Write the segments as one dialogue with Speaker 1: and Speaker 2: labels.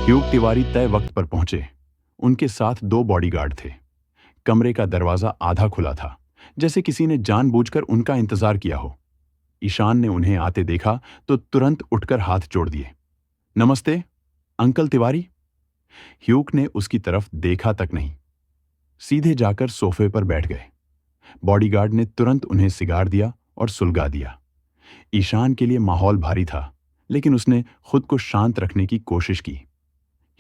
Speaker 1: Hugh Tiwari तय वक्त पर पहुंचे। उनके साथ दो बॉडीगार्ड थे। कमरे का दरवाजा आधा खुला था, जैसे किसी ने जानबूझकर उनका इंतजार किया हो। ईशान ने उन्हें आते देखा तो तुरंत उठकर हाथ जोड़ दिए। नमस्ते, अंकल तिवारी। ह्यूग ने उसकी तरफ देखा तक नहीं, सीधे जाकर सोफे पर बैठ गए। बॉडीगार्ड ने तुरंत उन्हें सिगार दिया और सुलगा दिया। ईशान के लिए माहौल भारी था, लेकिन उसने खुद को शांत रखने की कोशिश की।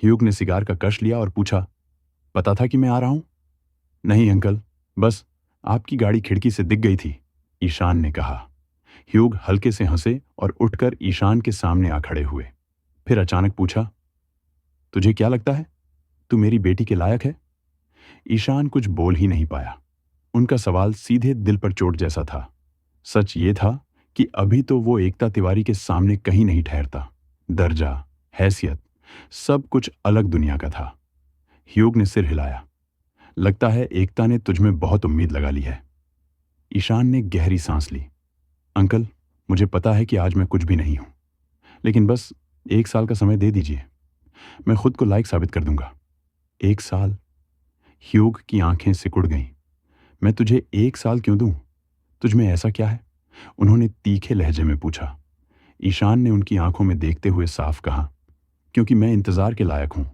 Speaker 1: ह्यूग ने सिगार का कश लिया और पूछा, पता था कि मैं आ रहा हूं? नहीं अंकल, बस आपकी गाड़ी खिड़की से दिख गई थी, ईशान ने कहा। ह्यूग हल्के से हंसे और उठकर ईशान के सामने आ खड़े हुए। फिर अचानक पूछा, तुझे क्या लगता है, तू मेरी बेटी के लायक है? ईशान कुछ बोल ही नहीं पाया। उनका सवाल सीधे दिल पर चोट जैसा था। सच ये था कि अभी तो वो एकता तिवारी के सामने कहीं नहीं ठहरता। दर्जा, हैसियत, सब कुछ अलग दुनिया का था। ह्यूग ने सिर हिलाया। लगता है एकता ने तुझमें बहुत उम्मीद लगा ली है। ईशान ने गहरी सांस ली। अंकल, मुझे पता है कि आज मैं कुछ भी नहीं हूं, लेकिन बस 1 साल का समय दे दीजिए। मैं खुद को लायक साबित कर दूंगा। 1 साल? ह्यूग की आंखें सिकुड़ गईं। मैं तुझे 1 साल क्यों दूं? तुझमें ऐसा क्या है? उन्होंने तीखे लहजे में पूछा। ईशान ने उनकी आंखों में देखते हुए साफ कहा, क्योंकि मैं इंतजार के लायक हूं।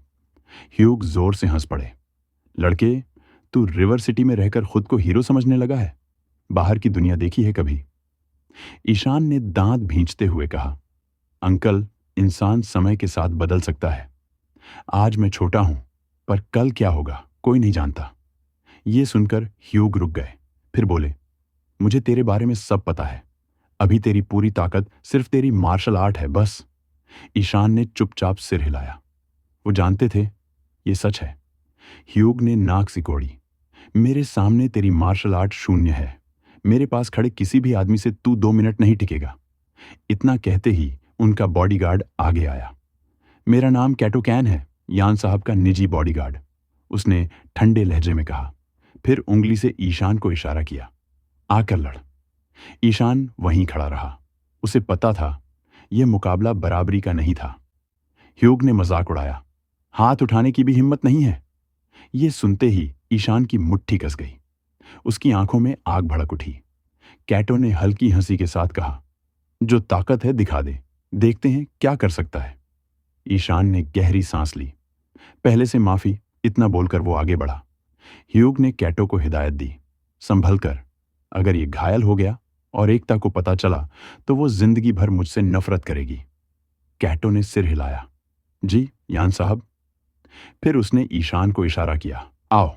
Speaker 1: ह्यूग जोर से हंस पड़े। लड़के, तू रिवर सिटी में रहकर खुद को हीरो समझने लगा है? बाहर की दुनिया देखी है कभी? ईशान ने दांत भींचते हुए कहा, अंकल, इंसान समय के साथ बदल सकता है। आज मैं छोटा हूं, पर कल क्या होगा कोई नहीं जानता। ये सुनकर ह्यूग रुक गए। फिर बोले, मुझे तेरे बारे में सब पता है। अभी तेरी पूरी ताकत सिर्फ तेरी मार्शल आर्ट है, बस। ईशान ने चुपचाप सिर हिलाया। वो जानते थे ये सच है। ह्यूग ने नाक सिकोड़ी। मेरे सामने तेरी मार्शल आर्ट शून्य है। मेरे पास खड़े किसी भी आदमी से तू 2 मिनट नहीं टिकेगा। इतना कहते ही उनका बॉडीगार्ड आगे आया। मेरा नाम कैटो कैन है, यान साहब का निजी बॉडीगार्ड, उसने ठंडे लहजे में कहा। फिर उंगली से ईशान को इशारा किया, आकर लड़। ईशान वहीं खड़ा रहा। उसे पता था यह मुकाबला बराबरी का नहीं था। ह्यूग ने मजाक उड़ाया, हाथ उठाने की भी हिम्मत नहीं है। ये सुनते ही ईशान की मुट्ठी कस गई। उसकी आंखों में आग भड़क उठी। कैटो ने हल्की हंसी के साथ कहा, जो ताकत है दिखा दे, देखते हैं क्या कर सकता है। ईशान ने गहरी सांस ली। पहले से माफी, इतना बोलकर वो आगे बढ़ा। ह्यूग ने कैटो को हिदायत दी, संभल कर। अगर ये घायल हो गया और एकता को पता चला तो वो जिंदगी भर मुझसे नफरत करेगी। कैटो ने सिर हिलाया, जी यान साहब। फिर उसने ईशान को इशारा किया, आओ।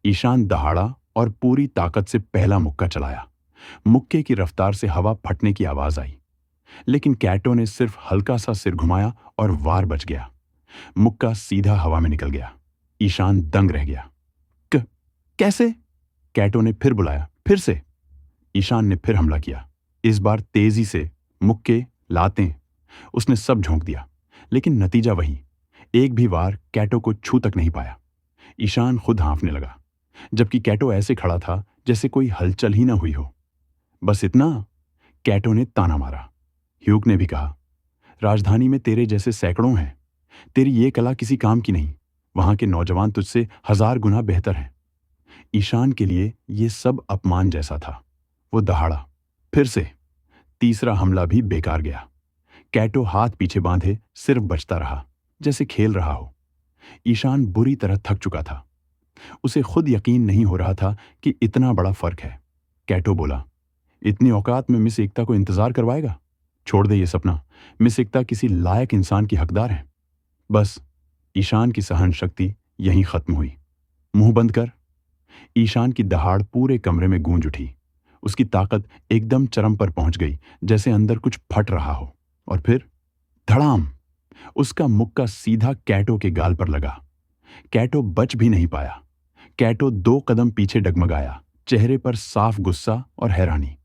Speaker 1: ईशान दहाड़ा और पूरी ताकत से पहला मुक्का चलाया। मुक्के की रफ्तार से हवा फटने की आवाज आई, लेकिन कैटो ने सिर्फ हल्का सा सिर घुमाया और वार बच गया। मुक्का सीधा हवा में निकल गया। ईशान दंग रह गया। कैसे? कैटो ने फिर बुलाया, फिर से। ईशान ने फिर हमला किया। इस बार तेजी से, मुक्के, लातें, उसने सब झोंक दिया, लेकिन नतीजा वही। एक भी वार कैटो को छू तक नहीं पाया। ईशान खुद हाँफने लगा, जबकि कैटो ऐसे खड़ा था जैसे कोई हलचल ही ना हुई हो। बस इतना? कैटो ने ताना मारा। ह्यूग ने भी कहा, राजधानी में तेरे जैसे सैकड़ों हैं। तेरी ये कला किसी काम की नहीं। वहां के नौजवान तुझसे 1000 गुना बेहतर हैं। ईशान के लिए ये सब अपमान जैसा था। वो दहाड़ा। फिर से। तीसरा हमला भी बेकार गया। कैटो हाथ पीछे बांधे सिर्फ बचता रहा, जैसे खेल रहा हो। ईशान बुरी तरह थक चुका था। उसे खुद यकीन नहीं हो रहा था कि इतना बड़ा फर्क है। कैटो बोला, इतनी औकात में मिस एकता को इंतजार करवाएगा? छोड़ दे ये सपना। मिस एकता किसी लायक इंसान की हकदार है। बस। ईशान की सहन शक्ति यहीं खत्म हुई। मुंह बंद कर। ईशान की दहाड़ पूरे कमरे में गूंज उठी। उसकी ताकत एकदम चरम पर पहुंच गई, जैसे अंदर कुछ फट रहा हो। और फिर धड़ाम, उसका मुक्का सीधा कैटो के गाल पर लगा। कैटो बच भी नहीं पाया। कैटो 2 कदम पीछे डगमगाया, चेहरे पर साफ गुस्सा और हैरानी।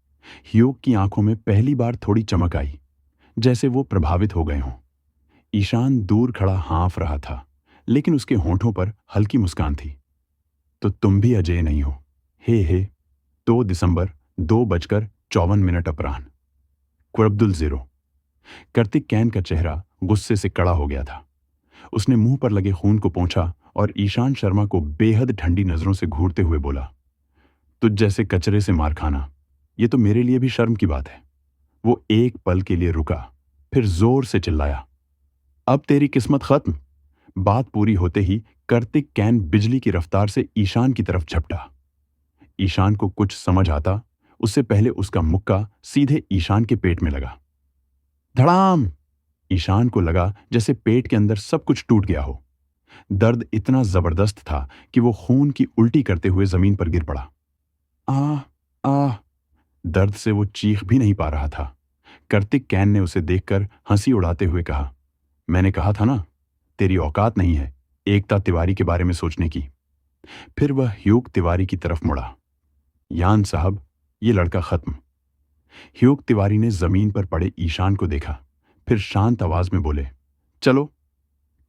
Speaker 1: ह्यूग की आंखों में पहली बार थोड़ी चमक आई, जैसे वो प्रभावित हो गए हों। ईशान दूर खड़ा हाँफ रहा था, लेकिन उसके होंठों पर हल्की मुस्कान थी। तो तुम भी अजय नहीं हो। हे 2 दिसंबर 2:54 अपराह्न। क्वरब्दुल 0। कार्तिक कैन का चेहरा गुस्से से कड़ा हो गया था। उसने मुंह पर लगे खून को पोंछा और ईशान शर्मा को बेहद ठंडी नजरों से घूरते हुए बोला, तुझ जैसे कचरे से मार खाना, ये तो मेरे लिए भी शर्म की बात है। वो एक पल के लिए रुका, फिर जोर से चिल्लाया, अब तेरी किस्मत खत्म। बात पूरी होते ही कार्तिक कैन बिजली की रफ्तार से ईशान की तरफ झपटा। ईशान को कुछ समझ आता उससे पहले उसका मुक्का सीधे ईशान के पेट में लगा। धड़ाम! ईशान को लगा जैसे पेट के अंदर सब कुछ टूट गया हो। दर्द इतना जबरदस्त था कि वो खून की उल्टी करते हुए जमीन पर गिर पड़ा। आ आ दर्द से वो चीख भी नहीं पा रहा था। कार्तिक कैन ने उसे देखकर हंसी उड़ाते हुए कहा, मैंने कहा था ना, तेरी औकात नहीं है एकता तिवारी के बारे में सोचने की। फिर वह ह्यूग तिवारी की तरफ मुड़ा। यान साहब, ये लड़का खत्म। ह्यूग तिवारी ने जमीन पर पड़े ईशान को देखा, फिर शांत आवाज में बोले, चलो।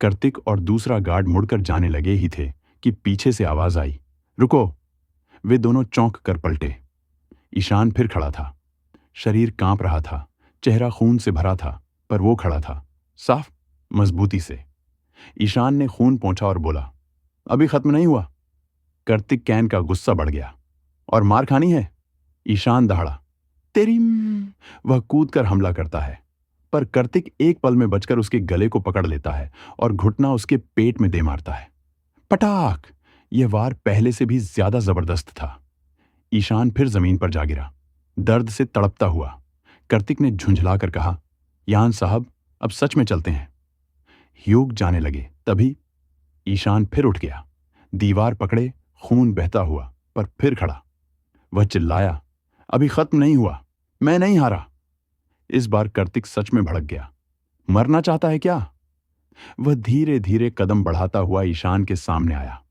Speaker 1: कार्तिक और दूसरा गार्ड मुड़कर जाने लगे ही थे कि पीछे से आवाज आई, रुको। वे दोनों चौंक कर पलटे। ईशान फिर खड़ा था। शरीर कांप रहा था, चेहरा खून से भरा था, पर वो खड़ा था, साफ, मजबूती से। ईशान ने खून पोंछा और बोला, अभी खत्म नहीं हुआ। कार्तिक कैन का गुस्सा बढ़ गया। और मार खानी है? ईशान दहाड़ा, तेरी। वह कूद कर हमला करता है, पर कार्तिक एक पल में बचकर उसके गले को पकड़ लेता है और घुटना उसके पेट में दे मारता है। पटाक! यह वार पहले से भी ज्यादा जबरदस्त था। ईशान फिर जमीन पर जा गिरा, दर्द से तड़पता हुआ। कार्तिक ने झुंझलाकर कहा, यान साहब, अब सच में चलते हैं। ह्यूग जाने लगे, तभी ईशान फिर उठ गया, दीवार पकड़े, खून बहता हुआ, पर फिर खड़ा। वह चिल्लाया, अभी खत्म नहीं हुआ, मैं नहीं हारा। इस बार कार्तिक सच में भड़क गया। मरना चाहता है क्या? वह धीरे धीरे कदम बढ़ाता हुआ ईशान के सामने आया।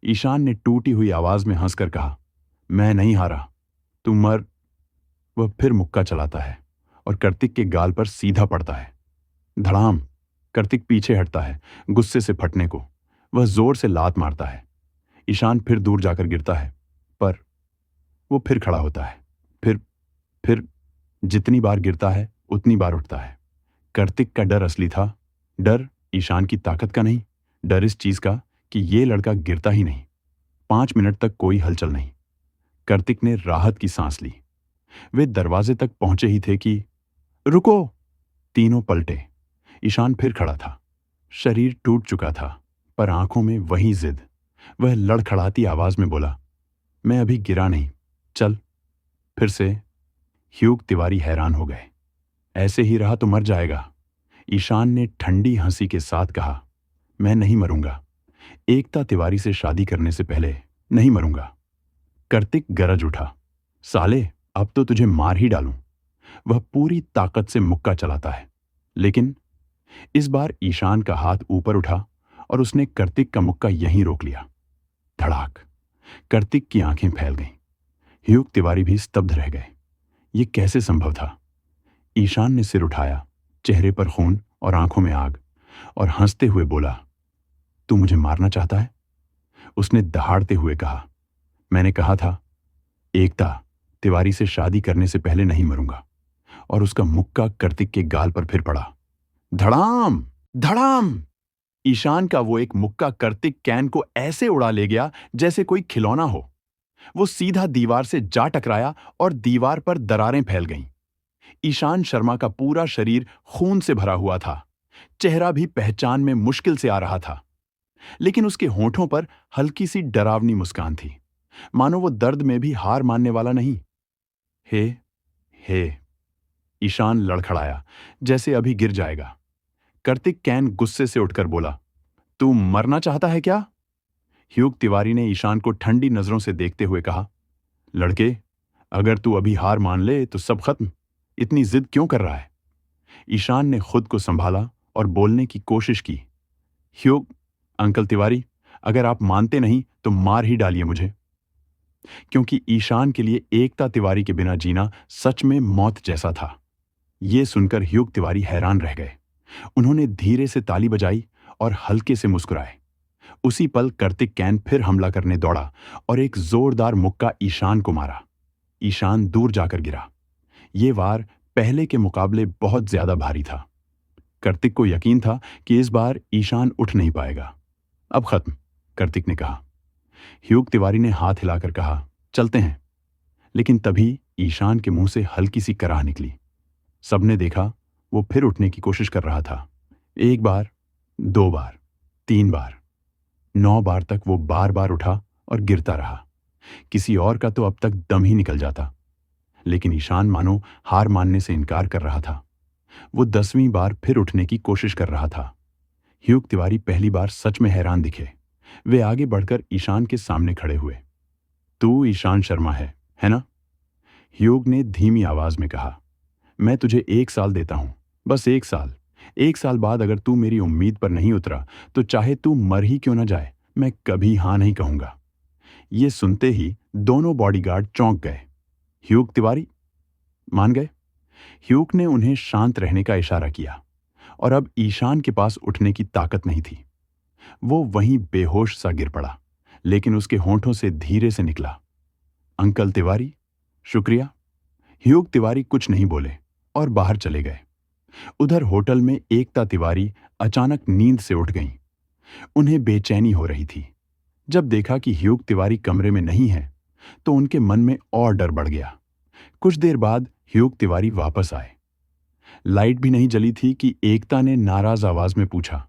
Speaker 1: ईशान ने टूटी हुई आवाज में हंसकर कहा, मैं नहीं हारा, तू मर। वह फिर मुक्का चलाता है और कार्तिक के गाल पर सीधा पड़ता है। धड़ाम! कार्तिक पीछे हटता है, गुस्से से फटने को। वह जोर से लात मारता है। ईशान फिर दूर जाकर गिरता है, पर वो फिर खड़ा होता है। फिर जितनी बार गिरता है उतनी बार उठता है। कार्तिक का डर असली था। डर ईशान की ताकत का नहीं, डर इस चीज का कि ये लड़का गिरता ही नहीं। 5 मिनट तक कोई हलचल नहीं। कार्तिक ने राहत की सांस ली। वे दरवाजे तक पहुंचे ही थे कि रुको! तीनों पलटे। ईशान फिर खड़ा था। शरीर टूट चुका था, पर आंखों में वही जिद। वह लड़खड़ाती आवाज में बोला, मैं अभी गिरा नहीं, चल। फिर से ह्यूग तिवारी हैरान हो गए। ऐसे ही रहा तो मर जाएगा। ईशान ने ठंडी हंसी के साथ कहा, मैं नहीं मरूंगा। एकता तिवारी से शादी करने से पहले नहीं मरूंगा। कार्तिक गरज उठा, साले, अब तो तुझे मार ही डालूं। वह पूरी ताकत से मुक्का चलाता है, लेकिन इस बार ईशान का हाथ ऊपर उठा और उसने कार्तिक का मुक्का यहीं रोक लिया। धड़ाक! कार्तिक की आंखें फैल गईं। ह्यूग तिवारी भी स्तब्ध रह गए। ये कैसे संभव था? ईशान ने सिर उठाया, चेहरे पर खून और आंखों में आग, और हंसते हुए बोला, तू मुझे मारना चाहता है? उसने दहाड़ते हुए कहा, मैंने कहा था एकता तिवारी से शादी करने से पहले नहीं मरूंगा। और उसका मुक्का कार्तिक के गाल पर फिर पड़ा। धड़ाम! धड़ाम! ईशान का वो एक मुक्का कार्तिक कैन को ऐसे उड़ा ले गया जैसे कोई खिलौना हो। वो सीधा दीवार से जा टकराया और दीवार पर दरारें फैल गईं। ईशान शर्मा का पूरा शरीर खून से भरा हुआ था। चेहरा भी पहचान में मुश्किल से आ रहा था, लेकिन उसके होठों पर हल्की सी डरावनी मुस्कान थी, मानो वो दर्द में भी हार मानने वाला नहीं। हे, हे! ईशान लड़खड़ाया, जैसे अभी गिर जाएगा। कार्तिक कैन गुस्से से उठकर बोला, तू मरना चाहता है क्या? ह्यूग तिवारी ने ईशान को ठंडी नजरों से देखते हुए कहा, लड़के, अगर तू अभी हार मान ले तो सब खत्म। इतनी जिद क्यों कर रहा है? ईशान ने खुद को संभाला और बोलने की कोशिश की, ह्यूग अंकल तिवारी, अगर आप मानते नहीं तो मार ही डालिए मुझे। क्योंकि ईशान के लिए एकता तिवारी के बिना जीना सच में मौत जैसा था। ये सुनकर ह्यूग तिवारी हैरान रह गए। उन्होंने धीरे से ताली बजाई और हल्के से मुस्कुराए। उसी पल कार्तिक कैन फिर हमला करने दौड़ा और एक जोरदार मुक्का ईशान को मारा। ईशान दूर जाकर गिरा। ये वार पहले के मुकाबले बहुत ज्यादा भारी था। कार्तिक को यकीन था कि इस बार ईशान उठ नहीं पाएगा। अब खत्म, कार्तिक ने कहा। ह्यूग तिवारी ने हाथ हिलाकर कहा, चलते हैं। लेकिन तभी ईशान के मुंह से हल्की सी कराह निकली। सबने देखा, वो फिर उठने की कोशिश कर रहा था। 1 बार, 2 बार, 3 बार, 9 बार तक वो बार बार उठा और गिरता रहा। किसी और का तो अब तक दम ही निकल जाता, लेकिन ईशान मानो हार मानने से इनकार कर रहा था। वो 10वीं बार फिर उठने की कोशिश कर रहा था। ह्यूग तिवारी पहली बार सच में हैरान दिखे। वे आगे बढ़कर ईशान के सामने खड़े हुए। तू ईशान शर्मा है ना? ह्यूग ने धीमी आवाज में कहा। मैं तुझे 1 साल देता हूं, बस 1 साल। 1 साल बाद अगर तू मेरी उम्मीद पर नहीं उतरा तो चाहे तू मर ही क्यों न जाए, मैं कभी हां नहीं कहूंगा। ये सुनते ही दोनों बॉडीगार्ड चौंक गए। ह्यूग तिवारी मान गए। ह्यूग ने उन्हें शांत रहने का इशारा किया और अब ईशान के पास उठने की ताकत नहीं थी। वो वहीं बेहोश सा गिर पड़ा, लेकिन उसके होंठों से धीरे से निकला, अंकल तिवारी, शुक्रिया। ह्यूग तिवारी कुछ नहीं बोले और बाहर चले गए। उधर होटल में एकता तिवारी अचानक नींद से उठ गईं। उन्हें बेचैनी हो रही थी। जब देखा कि ह्यूग तिवारी कमरे में नहीं है, तो उनके मन में और डर बढ़ गया। कुछ देर बाद ह्यूग तिवारी वापस आए। लाइट भी नहीं जली थी कि एकता ने नाराज आवाज में पूछा,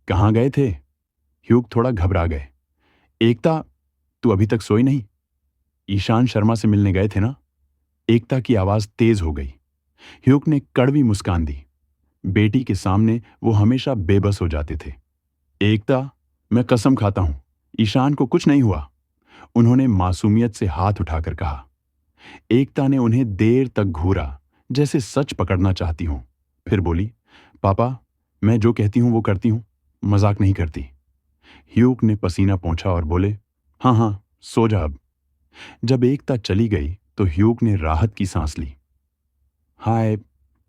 Speaker 1: कहाँ गए थे? ह्यूग थोड़ा घबरा गए। एकता, तू अभी तक सोई नहीं? ईशान शर्मा से मिलने गए थे ना? एकता की आवाज तेज हो गई। ह्यूग ने कड़वी मुस्कान दी। बेटी के सामने वो हमेशा बेबस हो जाते थे। एकता, मैं कसम खाता हूं, ईशान को कुछ नहीं हुआ, उन्होंने मासूमियत से हाथ उठाकर कहा। एकता ने उन्हें देर तक घूरा, जैसे सच पकड़ना चाहती हूं। फिर बोली, पापा, मैं जो कहती हूं वो करती हूं, मजाक नहीं करती। ह्यूग ने पसीना पोंछा और बोले, हाँ हाँ, सो जा अब। जब एकता चली गई तो ह्यूग ने राहत की सांस ली। हाय,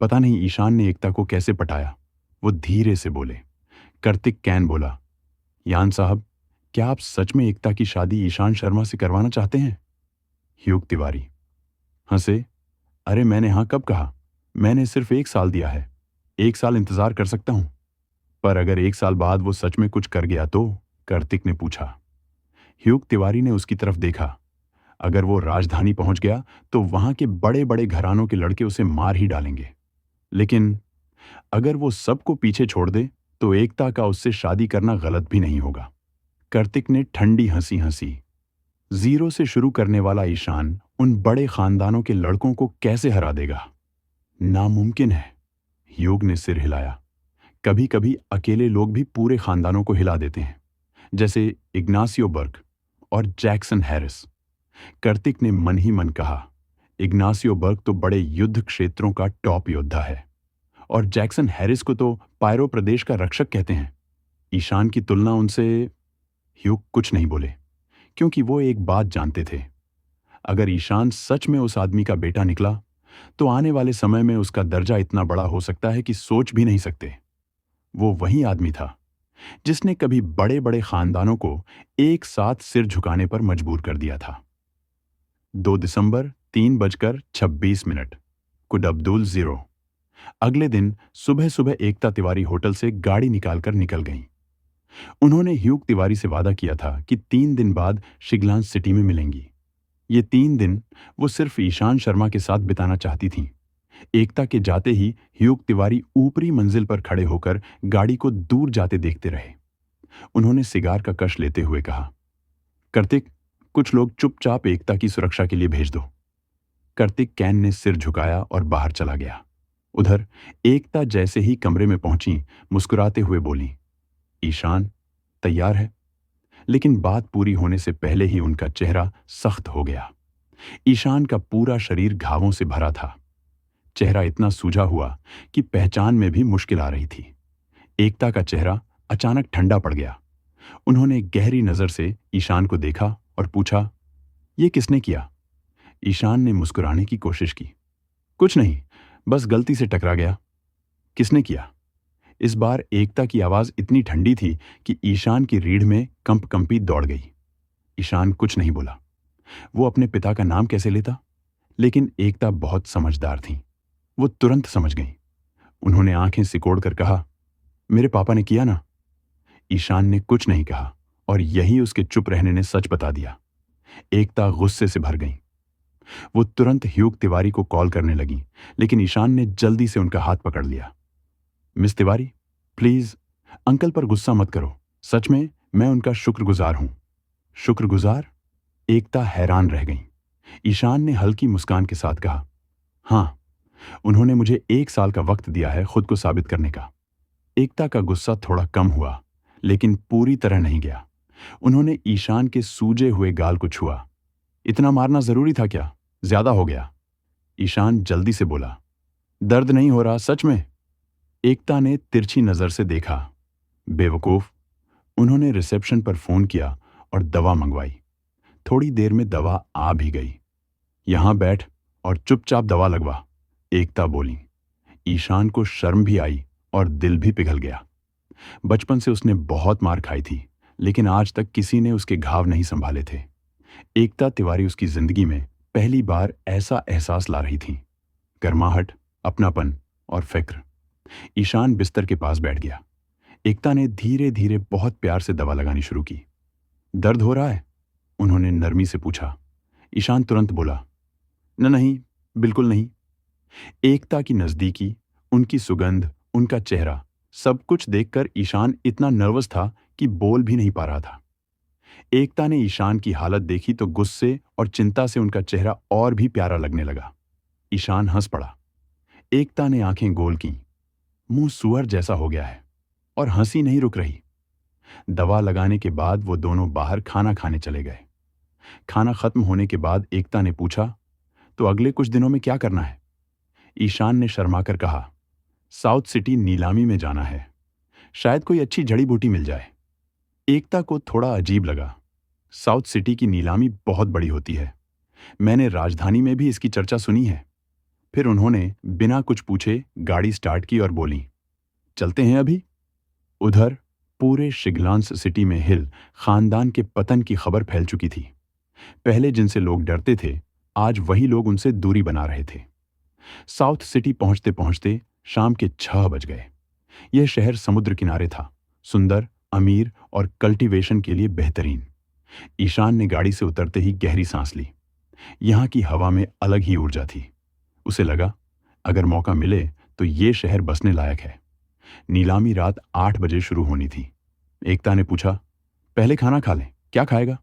Speaker 1: पता नहीं ईशान ने एकता को कैसे पटाया, वो धीरे से बोले। कार्तिक कैन बोला, यान साहब, क्या आप सच में एकता की शादी ईशान शर्मा से करवाना चाहते हैं? ह्यूग तिवारी हंसे, अरे मैंने हाँ कब कहा, मैंने सिर्फ 1 साल दिया है, 1 साल इंतजार कर सकता हूं। पर अगर 1 साल बाद वो सच में कुछ कर गया तो? कार्तिक ने पूछा। ह्यूग तिवारी ने उसकी तरफ देखा। अगर वो राजधानी पहुंच गया तो वहां के बड़े बड़े घरानों के लड़के उसे मार ही डालेंगे। लेकिन अगर वो सबको पीछे छोड़ दे तो एकता का उससे शादी करना गलत भी नहीं होगा। कार्तिक ने ठंडी हंसी हंसी। 0 से शुरू करने वाला ईशान उन बड़े खानदानों के लड़कों को कैसे हरा देगा? नामुमकिन है। ह्यूग ने सिर हिलाया। कभी कभी अकेले लोग भी पूरे खानदानों को हिला देते हैं, जैसे इग्नासियो बर्ग और जैक्सन हैरिस। कार्तिक ने मन ही मन कहा, इग्नासियो बर्ग तो बड़े युद्ध क्षेत्रों का टॉप योद्धा है और जैक्सन हैरिस को तो पायरो प्रदेश का रक्षक कहते हैं। ईशान की तुलना उनसे। ह्यूग कुछ नहीं बोले, क्योंकि वो एक बात जानते थे, अगर ईशान सच में उस आदमी का बेटा निकला तो आने वाले समय में उसका दर्जा इतना बड़ा हो सकता है कि सोच भी नहीं सकते। वो वही आदमी था जिसने कभी बड़े बड़े खानदानों को एक साथ सिर झुकाने पर मजबूर कर दिया था। 2 दिसंबर 3:26 कुड अब्दुल 0। अगले दिन सुबह सुबह एकता तिवारी होटल से गाड़ी निकालकर निकल गईं। उन्होंने ह्यूग तिवारी से वादा किया था कि 3 दिन बाद शिगलांज सिटी में मिलेंगी। ये 3 दिन वो सिर्फ ईशान शर्मा के साथ बिताना चाहती थीं। एकता के जाते ही ह्यूग तिवारी ऊपरी मंजिल पर खड़े होकर गाड़ी को दूर जाते देखते रहे। उन्होंने सिगार का कश लेते हुए कहा, कार्तिक, कुछ लोग चुपचाप एकता की सुरक्षा के लिए भेज दो। कार्तिक कैन ने सिर झुकाया और बाहर चला गया। उधर एकता जैसे ही कमरे में पहुंची, मुस्कुराते हुए बोली, ईशान तैयार है? लेकिन बात पूरी होने से पहले ही उनका चेहरा सख्त हो गया। ईशान का पूरा शरीर घावों से भरा था। चेहरा इतना सूजा हुआ कि पहचान में भी मुश्किल आ रही थी। एकता का चेहरा अचानक ठंडा पड़ गया। उन्होंने गहरी नजर से ईशान को देखा और पूछा, ये किसने किया? ईशान ने मुस्कुराने की कोशिश की। कुछ नहीं, बस गलती से टकरा गया। किसने किया? इस बार एकता की आवाज इतनी ठंडी थी कि ईशान की रीढ़ में कंपी दौड़ गई। ईशान कुछ नहीं बोला। वो अपने पिता का नाम कैसे लेता? लेकिन एकता बहुत समझदार थी। वो तुरंत समझ गई। उन्होंने आंखें सिकोड़कर कहा, मेरे पापा ने किया ना। ईशान ने कुछ नहीं कहा और यही उसके चुप रहने ने सच बता दिया। एकता गुस्से से भर गई। वो तुरंत ह्यूग तिवारी को कॉल करने लगी, लेकिन ईशान ने जल्दी से उनका हाथ पकड़ लिया। मिस तिवारी, प्लीज अंकल पर गुस्सा मत करो। सच में मैं उनका शुक्रगुजार हूं। शुक्रगुजार? एकता हैरान रह गई। ईशान ने हल्की मुस्कान के साथ कहा, हाँ, उन्होंने मुझे 1 साल का वक्त दिया है खुद को साबित करने का। एकता का गुस्सा थोड़ा कम हुआ, लेकिन पूरी तरह नहीं गया। उन्होंने ईशान के सूजे हुए गाल को छुआ। इतना मारना जरूरी था क्या? ज्यादा हो गया। ईशान जल्दी से बोला, दर्द नहीं हो रहा सच में? एकता ने तिरछी नजर से देखा। बेवकूफ। उन्होंने रिसेप्शन पर फोन किया और दवा मंगवाई। थोड़ी देर में दवा आ भी गई। यहां बैठ और चुपचाप दवा लगवा, एकता बोली। ईशान को शर्म भी आई और दिल भी पिघल गया। बचपन से उसने बहुत मार खाई थी, लेकिन आज तक किसी ने उसके घाव नहीं संभाले थे। एकता तिवारी उसकी जिंदगी में पहली बार ऐसा एहसास ला रही थी, गर्माहट, अपनापन और फिक्र। ईशान बिस्तर के पास बैठ गया। एकता ने धीरे धीरे बहुत प्यार से दवा लगानी शुरू की। दर्द हो रहा है? उन्होंने नरमी से पूछा। ईशान तुरंत बोला, नहीं, बिल्कुल नहीं। एकता की नजदीकी, उनकी सुगंध, उनका चेहरा, सब कुछ देखकर ईशान इतना नर्वस था कि बोल भी नहीं पा रहा था। एकता ने ईशान की हालत देखी तो गुस्से और चिंता से उनका चेहरा और भी प्यारा लगने लगा। ईशान हंस पड़ा। एकता ने आंखें गोल की। मुंह सुअर जैसा हो गया है और हंसी नहीं रुक रही। दवा लगाने के बाद वो दोनों बाहर खाना खाने चले गए। खाना खत्म होने के बाद एकता ने पूछा, तो अगले कुछ दिनों में क्या करना है? ईशान ने शर्माकर कहा, साउथ सिटी नीलामी में जाना है। शायद कोई अच्छी जड़ी बूटी मिल जाए। एकता को थोड़ा अजीब लगा। साउथ सिटी की नीलामी बहुत बड़ी होती है। मैंने राजधानी में भी इसकी चर्चा सुनी है। फिर उन्होंने बिना कुछ पूछे गाड़ी स्टार्ट की और बोली, चलते हैं अभी? उधर पूरे शिगलांस सिटी में हिल खानदान के पतन की खबर फैल चुकी थी। पहले जिनसे लोग डरते थे, आज वही लोग उनसे दूरी बना रहे थे। साउथ सिटी पहुंचते पहुंचते शाम के 6 बज गए। यह शहर समुद्र किनारे था, सुंदर, अमीर और कल्टीवेशन के लिए बेहतरीन। ईशान ने गाड़ी से उतरते ही गहरी सांस ली। यहां की हवा में अलग ही ऊर्जा थी। उसे लगा, अगर मौका मिले तो ये शहर बसने लायक है। नीलामी रात 8 बजे शुरू होनी थी। एकता ने पूछा, पहले खाना खा लें, क्या खाएगा?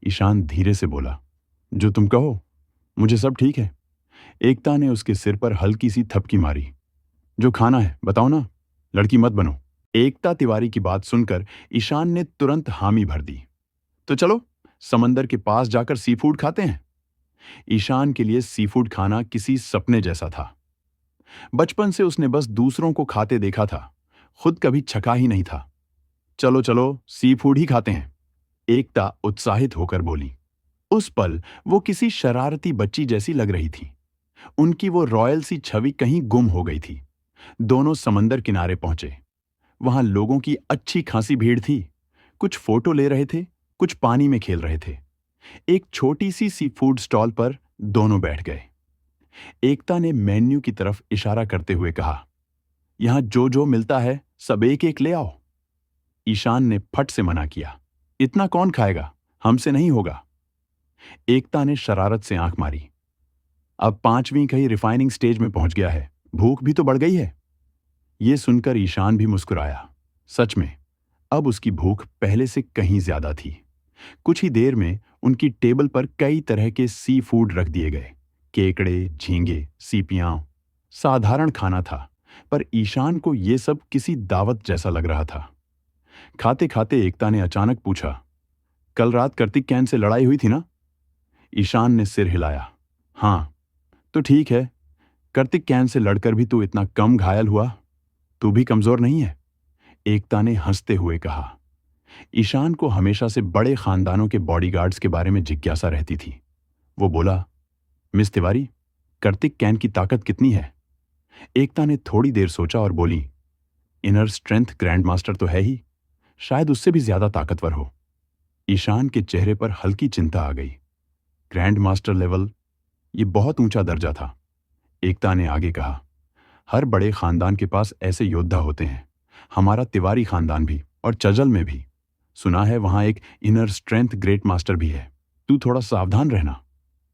Speaker 1: ईशान धीरे से बोला, जो तुम कहो, मुझे सब ठीक है। एकता ने उसके सिर पर हल्की सी थपकी मारी। जो खाना है बताओ ना, लड़की मत बनो। एकता तिवारी की बात सुनकर ईशान ने तुरंत हामी भर दी। तो चलो समंदर के पास जाकर सी फूड खाते हैं। ईशान के लिए सी फूड खाना किसी सपने जैसा था। बचपन से उसने बस दूसरों को खाते देखा था, खुद कभी छका ही नहीं था। चलो चलो सी फूड ही खाते हैं, एकता उत्साहित होकर बोली। उस पल वो किसी शरारती बच्ची जैसी लग रही थी। उनकी वो रॉयल सी छवि कहीं गुम हो गई थी। दोनों समंदर किनारे पहुंचे। वहां लोगों की अच्छी खासी भीड़ थी। कुछ फोटो ले रहे थे, कुछ पानी में खेल रहे थे। एक छोटी सी फूड स्टॉल पर दोनों बैठ गए। एकता ने मेन्यू की तरफ इशारा करते हुए कहा, यहां जो जो मिलता है सब एक एक ले आओ। ईशान ने फट से मना किया, इतना कौन खाएगा, हमसे नहीं होगा। एकता ने शरारत से आंख मारी। अब 5वीं कहीं रिफाइनिंग स्टेज में पहुंच गया है, भूख भी तो बढ़ गई है। यह सुनकर ईशान भी मुस्कुराया। सच में अब उसकी भूख पहले से कहीं ज्यादा थी। कुछ ही देर में उनकी टेबल पर कई तरह के सी फूड रख दिए गए। केकड़े, झींगे, सीपियां। साधारण खाना था, पर ईशान को यह सब किसी दावत जैसा लग रहा था। खाते खाते एकता ने अचानक पूछा, कल रात कार्तिक कैन से लड़ाई हुई थी ना? ईशान ने सिर हिलाया। हाँ, तो ठीक है, कार्तिक कैन से लड़कर भी तू इतना कम घायल हुआ, तू भी कमजोर नहीं है, एकता ने हंसते हुए कहा। ईशान को हमेशा से बड़े खानदानों के बॉडीगार्ड्स के बारे में जिज्ञासा रहती थी। वो बोला, मिस तिवारी, कार्तिक कैन की ताकत कितनी है? एकता ने थोड़ी देर सोचा और बोली, इनर स्ट्रेंथ ग्रैंड मास्टर तो है ही, शायद उससे भी ज्यादा ताकतवर हो। ईशान के चेहरे पर हल्की चिंता आ गई। ग्रैंड मास्टर लेवल, ये बहुत ऊंचा दर्जा था। एकता ने आगे कहा, हर बड़े खानदान के पास ऐसे योद्धा होते हैं। हमारा तिवारी खानदान भी, और चजल में भी। सुना है वहां एक इनर स्ट्रेंथ ग्रेट मास्टर भी है। तू थोड़ा सावधान रहना।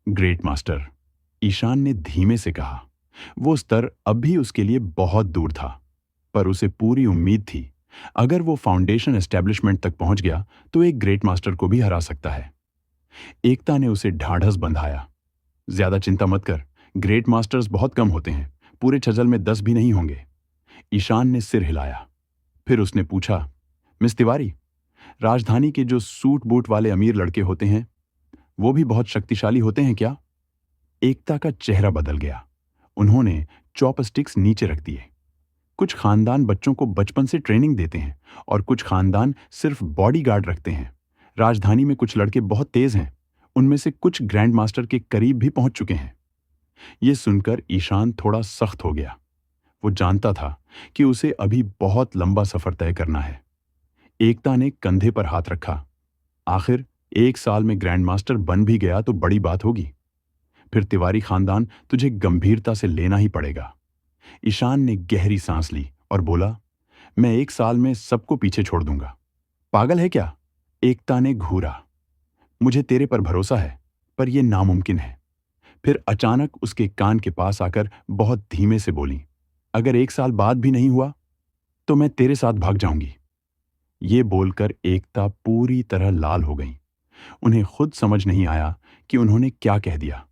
Speaker 1: ग्रेट मास्टर, ईशान ने धीमे से कहा। वो स्तर अब भी उसके लिए बहुत दूर था, पर उसे पूरी उम्मीद थी अगर वो फाउंडेशन एस्टेब्लिशमेंट तक पहुंच गया तो एक ग्रेट मास्टर को भी हरा सकता है। एकता ने उसे ढाढ़स बंधाया। ज्यादा चिंता मत कर, ग्रेट मास्टर्स बहुत कम होते हैं, पूरे छजल में 10 भी नहीं होंगे। ईशान ने सिर हिलाया। फिर उसने पूछा, मिस तिवारी, राजधानी के जो सूट बूट वाले अमीर लड़के होते हैं वो भी बहुत शक्तिशाली होते हैं क्या? एकता का चेहरा बदल गया। उन्होंने चॉपस्टिक्स नीचे रख दिए। कुछ खानदान बच्चों को बचपन से ट्रेनिंग देते हैं और कुछ खानदान सिर्फ बॉडीगार्ड रखते हैं। राजधानी में कुछ लड़के बहुत तेज हैं, उनमें से कुछ ग्रैंड मास्टर के करीब भी पहुंच चुके हैं। यह सुनकर ईशान थोड़ा सख्त हो गया। वो जानता था कि उसे अभी बहुत लंबा सफर तय करना है। एकता ने कंधे पर हाथ रखा। आखिर 1 साल में ग्रैंड मास्टर बन भी गया तो बड़ी बात होगी। फिर तिवारी खानदान तुझे गंभीरता से लेना ही पड़ेगा। ईशान ने गहरी सांस ली और बोला, मैं 1 साल में सबको पीछे छोड़ दूंगा। पागल है क्या? एकता ने घूरा। मुझे तेरे पर भरोसा है, पर यह नामुमकिन है। फिर अचानक उसके कान के पास आकर बहुत धीमे से बोली, अगर 1 साल बाद भी नहीं हुआ तो मैं तेरे साथ भाग जाऊंगी। ये बोलकर एकता पूरी तरह लाल हो गई। उन्हें खुद समझ नहीं आया कि उन्होंने क्या कह दिया।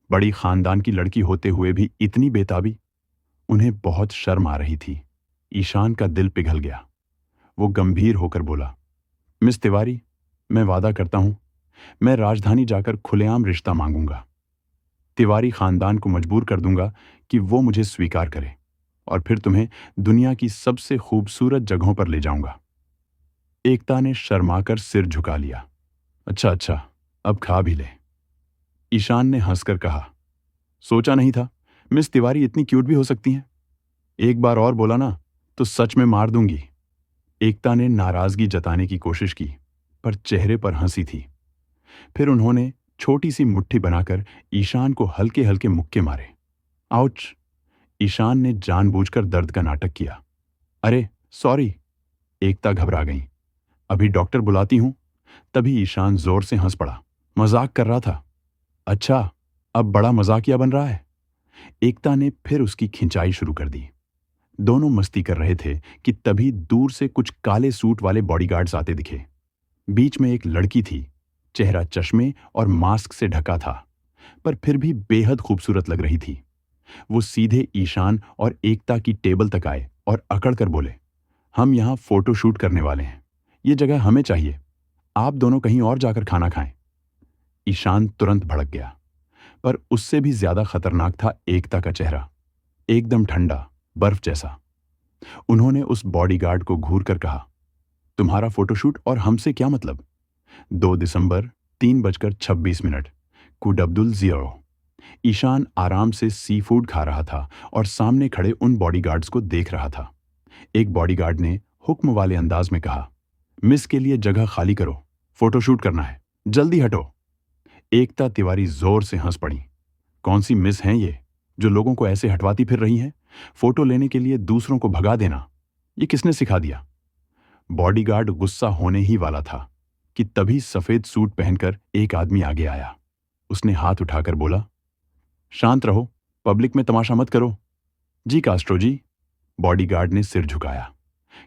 Speaker 1: बड़ी खानदान की लड़की होते हुए भी इतनी बेताबी। उन्हें बहुत शर्म आ रही थी। ईशान का दिल पिघल गया। वो गंभीर होकर बोला, मिस तिवारी, मैं वादा करता हूं, मैं राजधानी जाकर खुलेआम रिश्ता मांगूंगा। तिवारी खानदान को मजबूर कर दूंगा कि वो मुझे स्वीकार करे, और फिर तुम्हें दुनिया की सबसे खूबसूरत जगहों पर ले जाऊंगा। एकता ने शर्माकर सिर झुका लिया। अच्छा अच्छा, अब खा भी ले। ईशान ने हंसकर कहा, सोचा नहीं था मिस तिवारी इतनी क्यूट भी हो सकती हैं। एक बार और बोला ना तो सच में मार दूंगी। एकता ने नाराजगी जताने की कोशिश की, पर चेहरे पर हंसी थी। फिर उन्होंने छोटी सी मुट्ठी बनाकर ईशान को हल्के हल्के मुक्के मारे। आउच! ईशान ने जानबूझकर दर्द का नाटक किया। अरे सॉरी! एकता घबरा गई। अभी डॉक्टर बुलाती हूं। तभी ईशान जोर से हंस पड़ा। मजाक कर रहा था। अच्छा, अब बड़ा मजाकिया बन रहा है। एकता ने फिर उसकी खिंचाई शुरू कर दी। दोनों मस्ती कर रहे थे कि तभी दूर से कुछ काले सूट वाले बॉडीगार्ड्स आते दिखे। बीच में एक लड़की थी। चेहरा चश्मे और मास्क से ढका था, पर फिर भी बेहद खूबसूरत लग रही थी। वो सीधे ईशान और एकता की टेबल तक आए और अकड़ कर बोले, हम यहां फोटो शूट करने वाले हैं। ये जगह हमें चाहिए। आप दोनों कहीं और जाकर खाना खाएं। ईशान तुरंत भड़क गया, पर उससे भी ज्यादा खतरनाक था एकता का चेहरा, एकदम ठंडा, बर्फ जैसा। उन्होंने उस बॉडीगार्ड को घूर कर कहा, तुम्हारा फोटोशूट और हमसे क्या मतलब? 2 दिसंबर 3:26, कुड अब्दुल ज़ियो। ईशान आराम से सी फूड खा रहा था और सामने खड़े उन बॉडीगार्ड्स को देख रहा था। एक बॉडीगार्ड ने हुक्म वाले अंदाज में कहा, मिस के लिए जगह खाली करो, फोटोशूट करना है, जल्दी हटो। एकता तिवारी जोर से हंस पड़ी। कौन सी मिस हैं ये जो लोगों को ऐसे हटवाती फिर रही हैं? फोटो लेने के लिए दूसरों को भगा देना, ये किसने सिखा दिया? बॉडीगार्ड गुस्सा होने ही वाला था कि तभी सफेद सूट पहनकर एक आदमी आगे आया। उसने हाथ उठाकर बोला, शांत रहो, पब्लिक में तमाशा मत करो। जी कास्ट्रो जी। बॉडीगार्ड ने सिर झुकाया।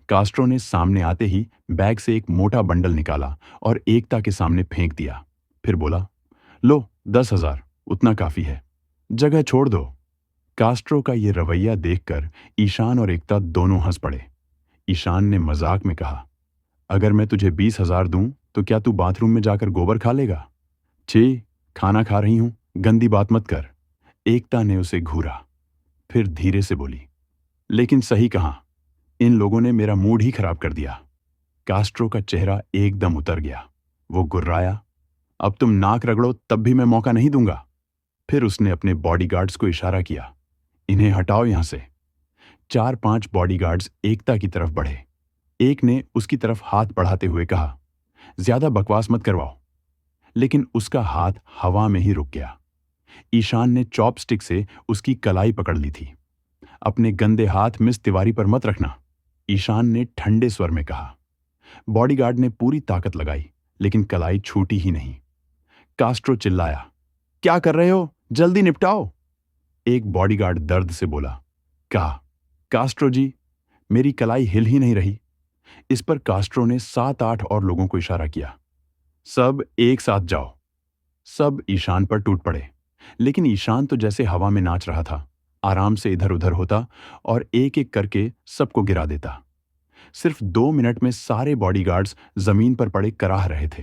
Speaker 1: कास्ट्रो ने सामने आते ही बैग से एक मोटा बंडल निकाला और एकता के सामने फेंक दिया। फिर बोला, लो 10,000, उतना काफी है, जगह छोड़ दो। कास्ट्रो का ये रवैया देखकर ईशान और एकता दोनों हंस पड़े। ईशान ने मजाक में कहा, अगर मैं तुझे 20,000 दूं तो क्या तू बाथरूम में जाकर गोबर खा लेगा? छी, खाना खा रही हूं, गंदी बात मत कर। एकता ने उसे घूरा। फिर धीरे से बोली, लेकिन सही कहां, इन लोगों ने मेरा मूड ही खराब कर दिया। कास्ट्रो का चेहरा एकदम उतर गया। वो गुर्राया, अब तुम नाक रगड़ो तब भी मैं मौका नहीं दूंगा। फिर उसने अपने बॉडीगार्ड्स को इशारा किया, इन्हें हटाओ यहां से। 4-5 बॉडीगार्ड्स एकता की तरफ बढ़े। एक ने उसकी तरफ हाथ बढ़ाते हुए कहा, ज्यादा बकवास मत करवाओ। लेकिन उसका हाथ हवा में ही रुक गया। ईशान ने चॉपस्टिक से उसकी कलाई पकड़ ली थी। अपने गंदे हाथ मिस तिवारी पर मत रखना। ईशान ने ठंडे स्वर में कहा। बॉडीगार्ड ने पूरी ताकत लगाई, लेकिन कलाई छूटी ही नहीं। कास्ट्रो चिल्लाया, क्या कर रहे हो? जल्दी निपटाओ। एक बॉडीगार्ड दर्द से बोला। कहा, कास्ट्रो जी, मेरी कलाई हिल ही नहीं रही। इस पर कास्ट्रो ने 7-8 और लोगों को इशारा किया। सब एक साथ जाओ। सब ईशान पर टूट पड़े, लेकिन ईशान तो जैसे हवा में नाच रहा था, आराम से इधर उधर होता और एक एक करके सबको गिरा देता। सिर्फ 2 मिनट में सारे बॉडीगार्ड्स जमीन पर पड़े कराह रहे थे।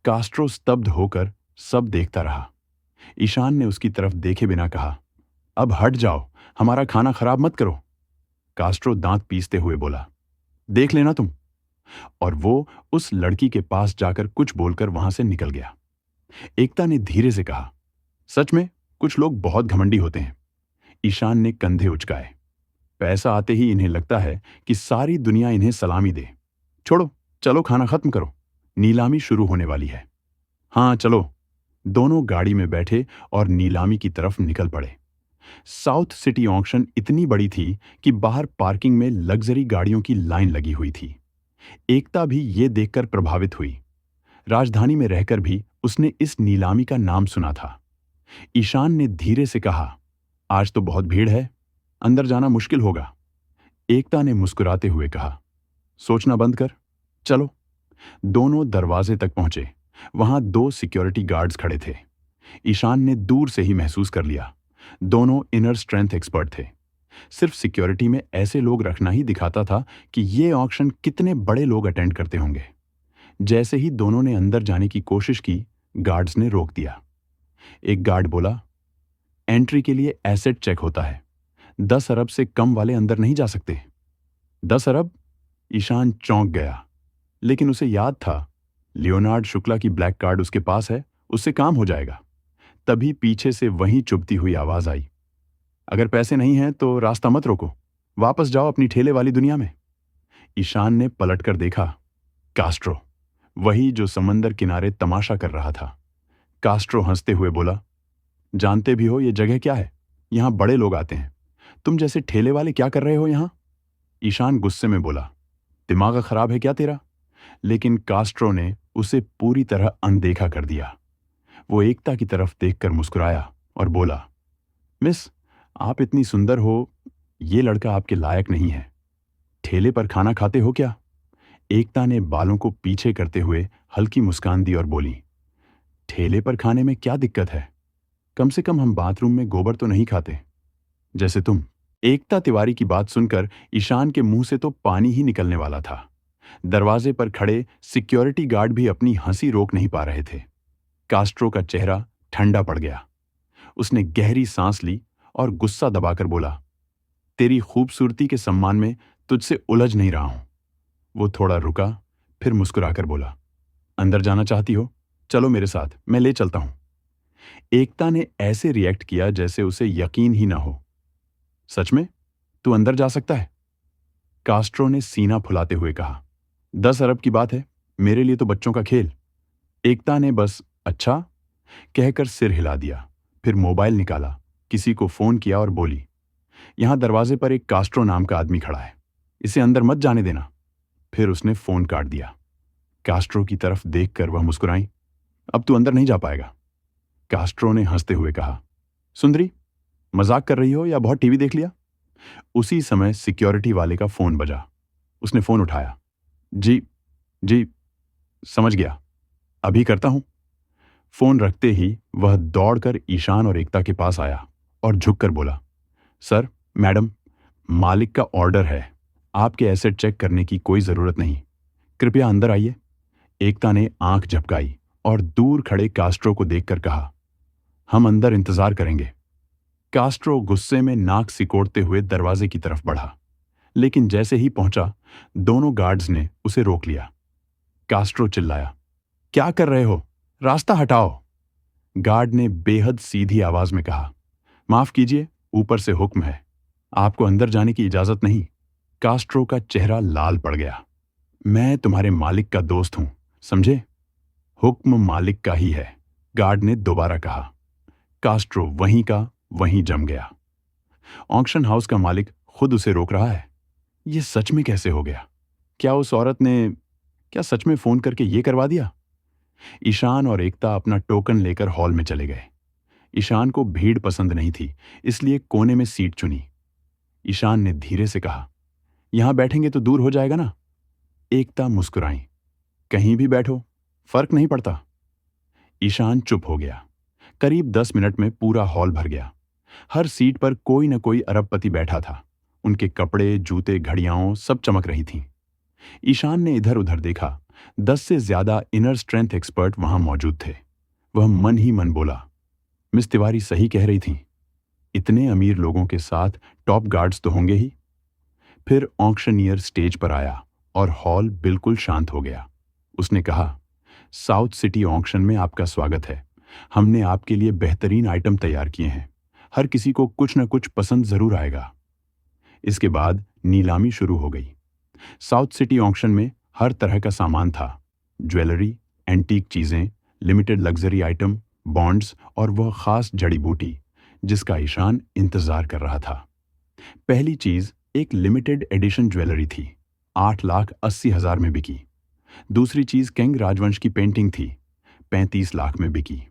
Speaker 1: कास्ट्रो स्तब्ध होकर सब देखता रहा। ईशान ने उसकी तरफ देखे बिना कहा, अब हट जाओ, हमारा खाना खराब मत करो। कास्ट्रो दांत पीसते हुए बोला, देख लेना तुम। और वो उस लड़की के पास जाकर कुछ बोलकर वहां से निकल गया। एकता ने धीरे से कहा, सच में कुछ लोग बहुत घमंडी होते हैं। ईशान ने कंधे उचकाए। पैसा आते ही इन्हें लगता है कि सारी दुनिया इन्हें सलामी दे। छोड़ो, चलो खाना खत्म करो, नीलामी शुरू होने वाली है। हाँ चलो। दोनों गाड़ी में बैठे और नीलामी की तरफ निकल पड़े। साउथ सिटी ऑक्शन इतनी बड़ी थी कि बाहर पार्किंग में लग्जरी गाड़ियों की लाइन लगी हुई थी। एकता भी ये देखकर प्रभावित हुई। राजधानी में रहकर भी उसने इस नीलामी का नाम सुना था। ईशान ने धीरे से कहा, आज तो बहुत भीड़ है, अंदर जाना मुश्किल होगा। एकता ने मुस्कुराते हुए कहा, सोचना बंद कर, चलो। दोनों दरवाजे तक पहुंचे। वहां 2 सिक्योरिटी गार्ड्स खड़े थे। ईशान ने दूर से ही महसूस कर लिया, दोनों इनर स्ट्रेंथ एक्सपर्ट थे। सिर्फ सिक्योरिटी में ऐसे लोग रखना ही दिखाता था कि ये ऑक्शन कितने बड़े लोग अटेंड करते होंगे। जैसे ही दोनों ने अंदर जाने की कोशिश की, गार्ड्स ने रोक दिया। एक गार्ड बोला, एंट्री के लिए एसेट चेक होता है, 10 अरब से कम वाले अंदर नहीं जा सकते। 10 अरब? ईशान चौंक गया, लेकिन उसे याद था लियोनार्ड शुक्ला की ब्लैक कार्ड उसके पास है, उससे काम हो जाएगा। तभी पीछे से वहीं चुभती हुई आवाज आई, अगर पैसे नहीं हैं तो रास्ता मत रोको, वापस जाओ अपनी ठेले वाली दुनिया में। ईशान ने पलटकर देखा, कास्ट्रो, वही जो समंदर किनारे तमाशा कर रहा था। कास्ट्रो हंसते हुए बोला, जानते भी हो ये जगह क्या है? यहां बड़े लोग आते हैं, तुम जैसे ठेले वाले क्या कर रहे हो यहां? ईशान गुस्से में बोला, दिमाग खराब है क्या तेरा? लेकिन कास्ट्रो ने उसे पूरी तरह अनदेखा कर दिया। वो एकता की तरफ देखकर मुस्कुराया और बोला, मिस, आप इतनी सुंदर हो, ये लड़का आपके लायक नहीं है। ठेले पर खाना खाते हो क्या? एकता ने बालों को पीछे करते हुए हल्की मुस्कान दी और बोली, ठेले पर खाने में क्या दिक्कत है? कम से कम हम बाथरूम में गोबर तो नहीं खाते, जैसे तुम। एकता तिवारी की बात सुनकर ईशान के मुंह से तो पानी ही निकलने वाला था। दरवाजे पर खड़े सिक्योरिटी गार्ड भी अपनी हंसी रोक नहीं पा रहे थे। कास्ट्रो का चेहरा ठंडा पड़ गया। उसने गहरी सांस ली और गुस्सा दबाकर बोला, तेरी खूबसूरती के सम्मान में तुझसे उलझ नहीं रहा हूं। वो थोड़ा रुका, फिर मुस्कुराकर बोला, अंदर जाना चाहती हो? चलो मेरे साथ, मैं ले चलता हूं। एकता ने ऐसे रिएक्ट किया जैसे उसे यकीन ही ना हो। सच में? तू अंदर जा सकता है? कास्ट्रो ने सीना फुलाते हुए कहा, 10 अरब की बात है, मेरे लिए तो बच्चों का खेल। एकता ने बस अच्छा कहकर सिर हिला दिया, फिर मोबाइल निकाला, किसी को फोन किया और बोली, यहां दरवाजे पर एक कास्ट्रो नाम का आदमी खड़ा है, इसे अंदर मत जाने देना। फिर उसने फोन काट दिया। कास्ट्रो की तरफ देखकर वह मुस्कुराई, अब तू अंदर नहीं जा पाएगा। कास्ट्रो ने हंसते हुए कहा, सुंदरी, मजाक कर रही हो या बहुत टीवी देख लिया? उसी समय सिक्योरिटी वाले का फोन बजा। उसने फोन उठाया। जी जी, समझ गया, अभी करता हूं। फोन रखते ही वह दौड़कर ईशान और एकता के पास आया और झुककर बोला, सर, मैडम, मालिक का ऑर्डर है, आपके एसेट चेक करने की कोई जरूरत नहीं, कृपया अंदर आइए। एकता ने आंख झपकाई और दूर खड़े कास्ट्रो को देखकर कहा, हम अंदर इंतजार करेंगे। कास्ट्रो गुस्से में नाक सिकोड़ते हुए दरवाजे की तरफ बढ़ा, लेकिन जैसे ही पहुंचा, दोनों गार्ड्स ने उसे रोक लिया। कास्ट्रो चिल्लाया, क्या कर रहे हो? रास्ता हटाओ। गार्ड ने बेहद सीधी आवाज में कहा, माफ कीजिए, ऊपर से हुक्म है, आपको अंदर जाने की इजाजत नहीं। कास्ट्रो का चेहरा लाल पड़ गया। मैं तुम्हारे मालिक का दोस्त हूं, समझे? हुक्म मालिक का ही है, गार्ड ने दोबारा कहा। कास्ट्रो वहीं का वहीं जम गया। ऑक्शन हाउस का मालिक खुद उसे रोक रहा है। ये सच में कैसे हो गया? क्या उस औरत ने क्या सच में फोन करके ये करवा दिया? ईशान और एकता अपना टोकन लेकर हॉल में चले गए। ईशान को भीड़ पसंद नहीं थी, इसलिए कोने में सीट चुनी। ईशान ने धीरे से कहा, यहां बैठेंगे तो दूर हो जाएगा ना? एकता मुस्कुराई, कहीं भी बैठो, फर्क नहीं पड़ता। ईशान चुप हो गया। करीब 10 मिनट में पूरा हॉल भर गया। हर सीट पर कोई न कोई अरबपति बैठा था। उनके कपड़े, जूते, घड़ियां सब चमक रही थीं। ईशान ने इधर उधर देखा। 10 से ज्यादा इनर स्ट्रेंथ एक्सपर्ट वहां मौजूद थे। वह मन ही मन बोला, मिस तिवारी सही कह रही थी, इतने अमीर लोगों के साथ टॉप गार्ड्स तो होंगे ही। फिर ऑक्शनियर स्टेज पर आया और हॉल बिल्कुल शांत हो गया। उसने कहा, साउथ सिटी ऑक्शन में आपका स्वागत है। हमने आपके लिए बेहतरीन आइटम तैयार किए हैं। हर किसी को कुछ न कुछ पसंद जरूर आएगा। इसके बाद नीलामी शुरू हो गई। साउथ सिटी ऑक्शन में हर तरह का सामान था, ज्वेलरी, एंटीक चीजें, लिमिटेड लग्जरी आइटम, बॉन्ड्स और वह खास जड़ी बूटी जिसका ईशान इंतजार कर रहा था। पहली चीज एक लिमिटेड एडिशन ज्वेलरी थी, 8,80,000 में बिकी। दूसरी चीज किंग राजवंश की पेंटिंग थी, 35 लाख में बिकी।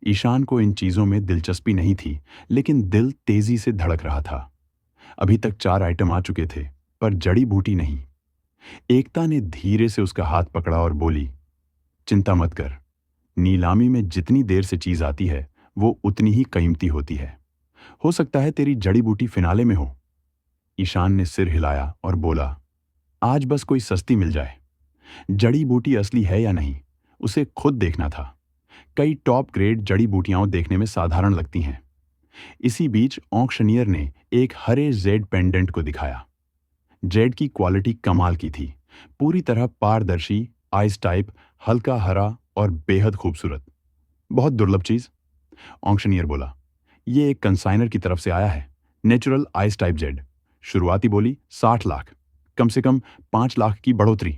Speaker 1: ईशान को इन चीजों में दिलचस्पी नहीं थी, लेकिन दिल तेजी से धड़क रहा था। अभी तक 4 आइटम आ चुके थे, पर जड़ी बूटी नहीं। एकता ने धीरे से उसका हाथ पकड़ा और बोली, चिंता मत कर, नीलामी में जितनी देर से चीज आती है वो उतनी ही कीमती होती है। हो सकता है तेरी जड़ी बूटी फिनाले में हो। ईशान ने सिर हिलाया और बोला, आज बस कोई सस्ती मिल जाए। जड़ी बूटी असली है या नहीं, उसे खुद देखना था। कई टॉप ग्रेड जड़ी बूटियां देखने में साधारण लगती हैं। इसी बीच ऑक्शनियर ने एक हरे जेड पेंडेंट को दिखाया। जेड की क्वालिटी कमाल की थी, पूरी तरह पारदर्शी, आइस टाइप, हल्का हरा और बेहद खूबसूरत। बहुत दुर्लभ चीज, ऑक्शनियर बोला। ये एक कंसाइनर की तरफ से आया है, नेचुरल आइस टाइप जेड। शुरुआती बोली 60 लाख, कम से कम 5 लाख की बढ़ोतरी।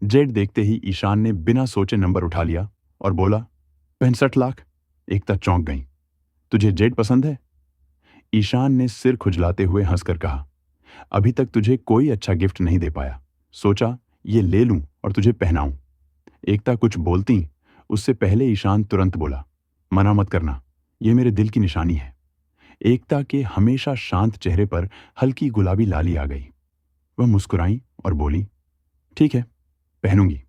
Speaker 1: जेड देखते ही ईशान ने बिना सोचे नंबर उठा लिया और बोला, 65 लाख। एकता चौंक गई, तुझे जेड पसंद है? ईशान ने सिर खुजलाते हुए हंसकर कहा, अभी तक तुझे कोई अच्छा गिफ्ट नहीं दे पाया, सोचा ये ले लूं और तुझे पहनाऊं। एकता कुछ बोलती, उससे पहले ईशान तुरंत बोला, मना मत करना, यह मेरे दिल की निशानी है। एकता के हमेशा शांत चेहरे पर हल्की गुलाबी लाली आ गई। वह मुस्कुराई और बोली, ठीक है, पहनूंगी।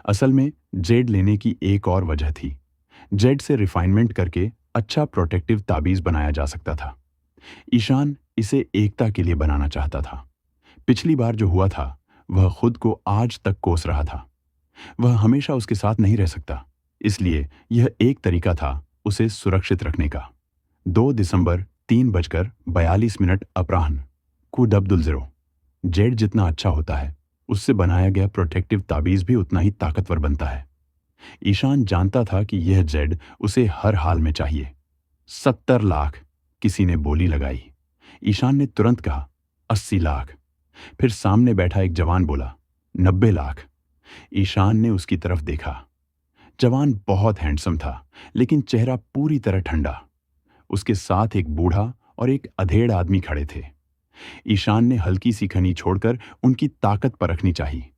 Speaker 1: असल में जेड लेने की एक और वजह थी। जेड से रिफाइनमेंट करके अच्छा प्रोटेक्टिव ताबीज बनाया जा सकता था। ईशान इसे एकता के लिए बनाना चाहता था। पिछली बार जो हुआ था वह खुद को आज तक कोस रहा था। वह हमेशा उसके साथ नहीं रह सकता, इसलिए यह एक तरीका था उसे सुरक्षित रखने का। 2 दिसंबर 3:42 अपराह्न, कूड अब्दुल ज़ीरो। जेड जितना अच्छा होता है, उससे बनाया गया प्रोटेक्टिव ताबीज भी उतना ही ताकतवर बनता है। ईशान जानता था कि यह जेड उसे हर हाल में चाहिए। 70 लाख, किसी ने बोली लगाई। ईशान ने तुरंत कहा, 80 लाख। फिर सामने बैठा एक जवान बोला, 90 लाख। ईशान ने उसकी तरफ देखा। जवान बहुत हैंडसम था, लेकिन चेहरा पूरी तरह ठंडा। उसके साथ एक बूढ़ा और एक अधेड़ आदमी खड़े थे। ईशान ने हल्की सी खनी छोड़कर उनकी ताकत परखनी चाहिए।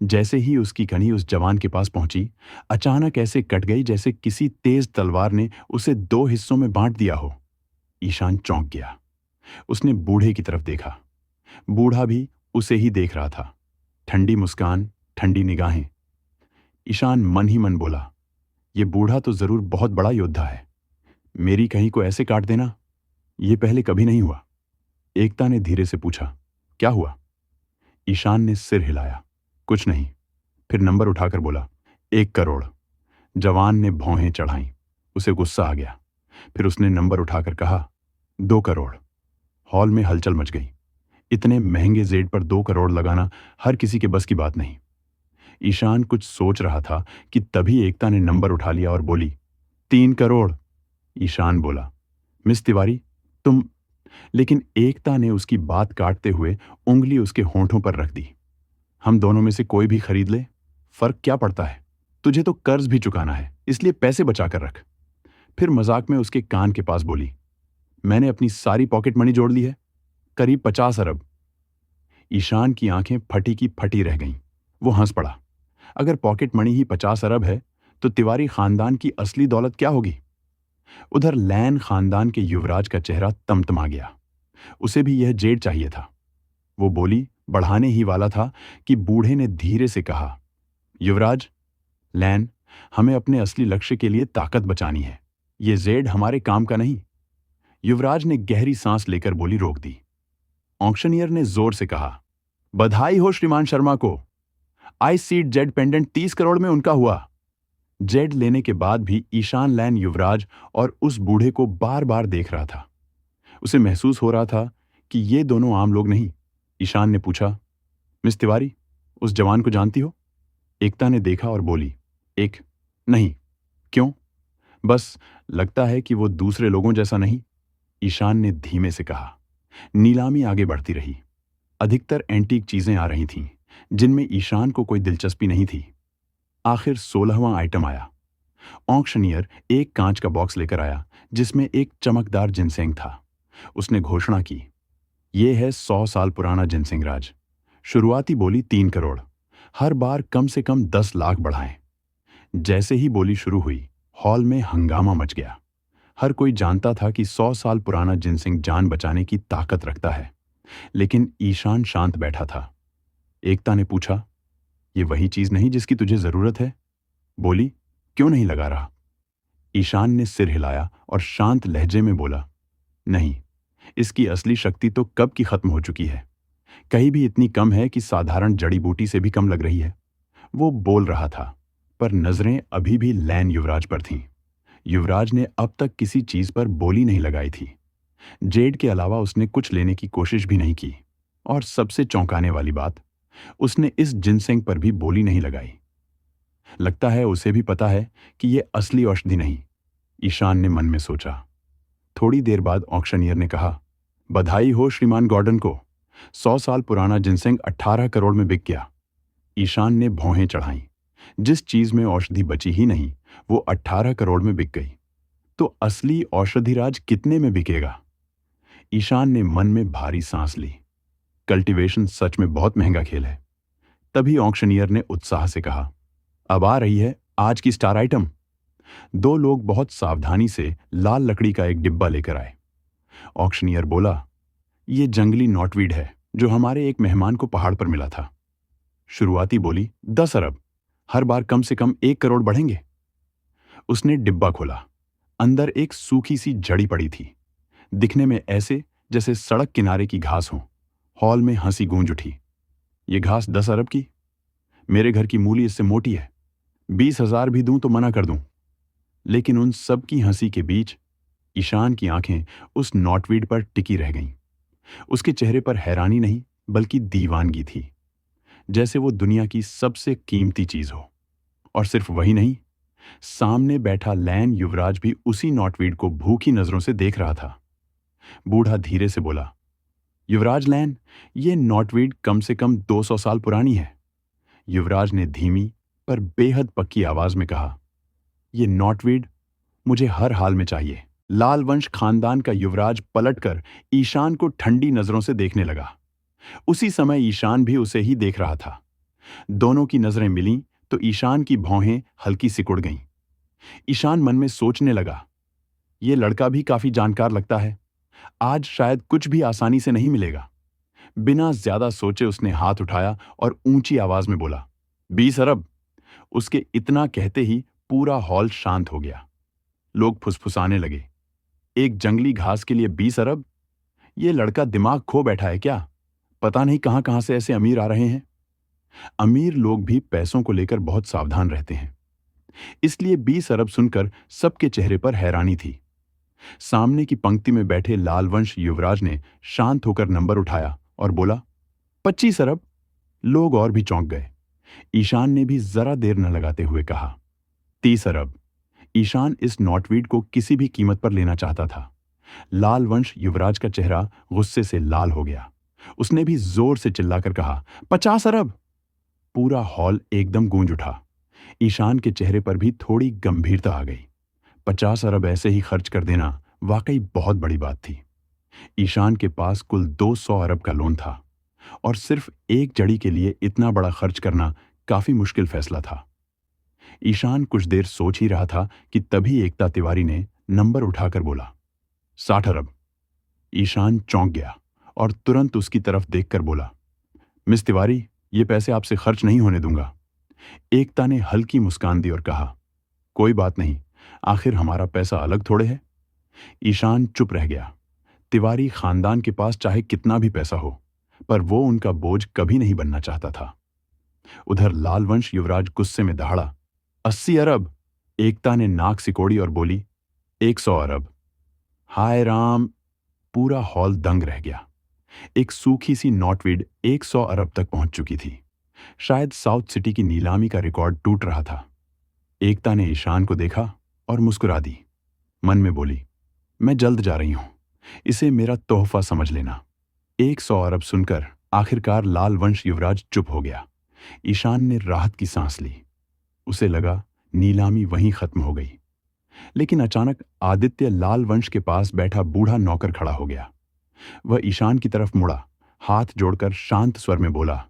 Speaker 1: जैसे ही उसकी खनी उस जवान के पास पहुंची, अचानक ऐसे कट गई जैसे किसी तेज तलवार ने उसे 2 हिस्सों में बांट दिया हो। ईशान चौंक गया। उसने बूढ़े की तरफ देखा। बूढ़ा भी उसे ही देख रहा था। ठंडी मुस्कान, ठंडी निगाहें। ईशान मन ही मन बोला, यह बूढ़ा तो जरूर बहुत बड़ा योद्धा है। मेरी कहीं को ऐसे काट देना, यह पहले कभी नहीं हुआ। एकता ने धीरे से पूछा, क्या हुआ? ईशान ने सिर हिलाया, कुछ नहीं। फिर नंबर उठाकर बोला, 1 करोड़। जवान ने भौहें चढ़ाईं। उसे गुस्सा आ गया। फिर उसने नंबर उठाकर कहा, 2 करोड़। हॉल में हलचल मच गई। इतने महंगे जेड पर 2 करोड़ लगाना हर किसी के बस की बात नहीं। ईशान कुछ सोच रहा था कि तभी एकता ने नंबर उठा लिया और बोली, 3 करोड़। ईशान बोला, मिस तिवारी, तुम। लेकिन एकता ने उसकी बात काटते हुए उंगली उसके होंठों पर रख दी। हम दोनों में से कोई भी खरीद ले, फर्क क्या पड़ता है? तुझे तो कर्ज भी चुकाना है, इसलिए पैसे बचा कर रख। फिर मजाक में उसके कान के पास बोली, मैंने अपनी सारी पॉकेट मनी जोड़ ली है, करीब 50 अरब। ईशान की आंखें फटी की फटी रह गईं। वो हंस पड़ा। अगर पॉकेट मनी ही 50 अरब है तो तिवारी खानदान की असली दौलत क्या होगी? उधर लैन खानदान के युवराज का चेहरा तमतमा गया। उसे भी यह जेड चाहिए था। वो बोली बढ़ाने ही वाला था कि बूढ़े ने धीरे से कहा, युवराज, लैन, हमें अपने असली लक्ष्य के लिए ताकत बचानी है। ये जेड हमारे काम का नहीं। युवराज ने गहरी सांस लेकर बोली रोक दी। ऑक्शनियर ने जोर से कहा, बधाई हो श्रीमान शर्मा को। Ice seed Z pendant 30 crore में उनका हुआ। जेड लेने के बाद भी ईशान लैन युवराज और उस बूढ़े को बार बार देख रहा था। उसे महसूस हो रहा था कि ये दोनों आम लोग नहीं। ईशान ने पूछा, मिस तिवारी, उस जवान को जानती हो? एकता ने देखा और बोली, एक नहीं। क्यों? बस लगता है कि वो दूसरे लोगों जैसा नहीं। ईशान ने धीमे से कहा। नीलामी आगे बढ़ती रही। अधिकतर एंटीक चीजें आ रही थीं, जिनमें ईशान को कोई दिलचस्पी नहीं थी। आखिर 16वां आइटम आया। ऑक्शनियर एक कांच का बॉक्स लेकर आया जिसमें एक चमकदार जिनसेंग था। उसने घोषणा की, यह है 100 साल पुराना जिनसेंग राज। शुरुआती बोली 3 करोड़, हर बार कम से कम 10 लाख बढ़ाएं। जैसे ही बोली शुरू हुई, हॉल में हंगामा मच गया। हर कोई जानता था कि 100 साल पुराना जिनसेंग जान बचाने की ताकत रखता है, लेकिन ईशान शांत बैठा था। एकता ने पूछा, ये वही चीज नहीं जिसकी तुझे जरूरत है? बोली, क्यों नहीं लगा रहा? ईशान ने सिर हिलाया और शांत लहजे में बोला, नहीं, इसकी असली शक्ति तो कब की खत्म हो चुकी है। कहीं भी इतनी कम है कि साधारण जड़ी बूटी से भी कम लग रही है। वो बोल रहा था, पर नजरें अभी भी लैन युवराज पर थीं। युवराज ने अब तक किसी चीज पर बोली नहीं लगाई थी। जेड के अलावा उसने कुछ लेने की कोशिश भी नहीं की। और सबसे चौंकाने वाली बात, उसने इस जिनसेंग पर भी बोली नहीं लगाई। लगता है उसे भी पता है कि यह असली औषधि नहीं, ईशान ने मन में सोचा। थोड़ी देर बाद ऑक्शनियर ने कहा, बधाई हो श्रीमान गॉर्डन को। 100 साल पुराना जिनसेंग 18 करोड़ में बिक गया। ईशान ने भौहें चढ़ाईं। जिस चीज में औषधि बची ही नहीं, वो 18 करोड़ में बिक गई। तो असली औषधिराज कितने में बिकेगा? ईशान ने मन में भारी सांस ली। कल्टीवेशन सच में बहुत महंगा खेल है। तभी ऑक्शनियर ने उत्साह से कहा, अब आ रही है आज की स्टार आइटम। 2 लोग बहुत सावधानी से लाल लकड़ी का एक डिब्बा लेकर आए। ऑक्शनियर बोला, यह जंगली नॉटवीड है जो हमारे एक मेहमान को पहाड़ पर मिला था। शुरुआती बोली 10 अरब, हर बार कम से कम 1 करोड़ बढ़ेंगे। उसने डिब्बा खोला। अंदर एक सूखी सी जड़ी पड़ी थी, दिखने में ऐसे जैसे सड़क किनारे की घास हो। हॉल में हंसी गूंज उठी। ये घास 10 अरब की? मेरे घर की मूली इससे मोटी है। 20,000 भी दूं तो मना कर दूं। लेकिन उन सब की हंसी के बीच ईशान की आंखें उस नॉटवीड पर टिकी रह गईं। उसके चेहरे पर हैरानी नहीं बल्कि दीवानगी थी, जैसे वो दुनिया की सबसे कीमती चीज हो। और सिर्फ वही नहीं, सामने बैठा लैन युवराज भी उसी नॉटवीड को भूखी नजरों से देख रहा था। बूढ़ा धीरे से बोला, युवराज लैन, ये नॉटवीड कम से कम 200 साल पुरानी है। युवराज ने धीमी पर बेहद पक्की आवाज में कहा, यह नॉटवीड मुझे हर हाल में चाहिए। लाल वंश खानदान का युवराज पलटकर ईशान को ठंडी नजरों से देखने लगा। उसी समय ईशान भी उसे ही देख रहा था। दोनों की नजरें मिलीं तो ईशान की भौहें हल्की सिकुड़ गईं। ईशान मन में सोचने लगा, यह लड़का भी काफी जानकार लगता है। आज शायद कुछ भी आसानी से नहीं मिलेगा। बिना ज्यादा सोचे उसने हाथ उठाया और ऊंची आवाज में बोला, 20 अरब। उसके इतना कहते ही पूरा हॉल शांत हो गया। लोग फुसफुसाने लगे, एक जंगली घास के लिए 20 अरब? ये लड़का दिमाग खो बैठा है क्या? पता नहीं कहां कहां से ऐसे अमीर आ रहे हैं। अमीर लोग भी पैसों को लेकर बहुत सावधान रहते हैं, इसलिए 20 अरब सुनकर सबके चेहरे पर हैरानी थी। सामने की पंक्ति में बैठे लालवंश युवराज ने शांत होकर नंबर उठाया और बोला, 25 अरब। लोग और भी चौंक गए। ईशान ने भी जरा देर न लगाते हुए कहा, 30 अरब। ईशान इस नॉटवीड को किसी भी कीमत पर लेना चाहता था। लालवंश युवराज का चेहरा गुस्से से लाल हो गया। उसने भी जोर से चिल्लाकर कहा, 50 अरब। पूरा हॉल एकदम गूंज उठा। ईशान के चेहरे पर भी थोड़ी गंभीरता आ गई। 50 अरब ऐसे ही खर्च कर देना वाकई बहुत बड़ी बात थी। ईशान के पास कुल 200 अरब का लोन था। और सिर्फ एक जड़ी के लिए इतना बड़ा खर्च करना काफी मुश्किल फैसला था। ईशान कुछ देर सोच ही रहा था कि तभी एकता तिवारी ने नंबर उठाकर बोला, 60 अरब। ईशान चौंक गया और तुरंत उसकी तरफ देखकर बोला, मिस तिवारी, ये पैसे आपसे खर्च नहीं होने दूंगा। एकता ने हल्की मुस्कान दी और कहा, कोई बात नहीं, आखिर हमारा पैसा अलग थोड़े है। ईशान चुप रह गया। तिवारी खानदान के पास चाहे कितना भी पैसा हो, पर वो उनका बोझ कभी नहीं बनना चाहता था। उधर लालवंश युवराज गुस्से में दहाड़ा, 80 अरब। एकता ने नाक सिकोड़ी और बोली, 100 अरब। हाय राम! पूरा हॉल दंग रह गया। एक सूखी सी नॉटवीड 100 अरब तक पहुंच चुकी थी। शायद साउथ सिटी की नीलामी का रिकॉर्ड टूट रहा था। एकता ने ईशान को देखा और मुस्कुरा दी। मन में बोली, मैं जल्द जा रही हूं, इसे मेरा तोहफा समझ लेना। 100 अरब सुनकर आखिरकार लालवंश युवराज चुप हो गया। ईशान ने राहत की सांस ली। उसे लगा नीलामी वहीं खत्म हो गई। लेकिन अचानक आदित्य लालवंश के पास बैठा बूढ़ा नौकर खड़ा हो गया। वह ईशान की तरफ मुड़ा, हाथ जोड़कर शांत स्वर में बोला,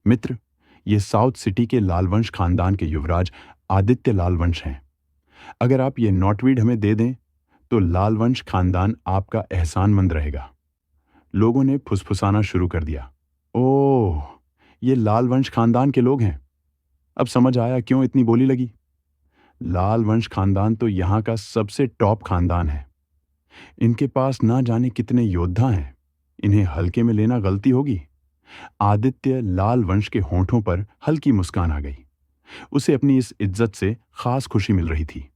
Speaker 1: मित्र, ये साउथ सिटी के लालवंश खानदान के युवराज आदित्य लालवंश हैं। अगर आप ये नॉटवीड हमें दे दें तो लालवंश खानदान आपका एहसानमंद रहेगा। लोगों ने फुसफुसाना शुरू कर दिया। ओह, ये लालवंश खानदान के लोग हैं। अब समझ आया क्यों इतनी बोली लगी। लालवंश खानदान तो यहाँ का सबसे टॉप खानदान है। इनके पास ना जाने कितने योद्धा हैं। इन्हें हल्के में लेना गलती होगी। आदित्य लालवंश के होंठों पर हल्की मुस्कान आ गई। उसे अपनी इस इज्जत से खास खुशी मिल रही थी।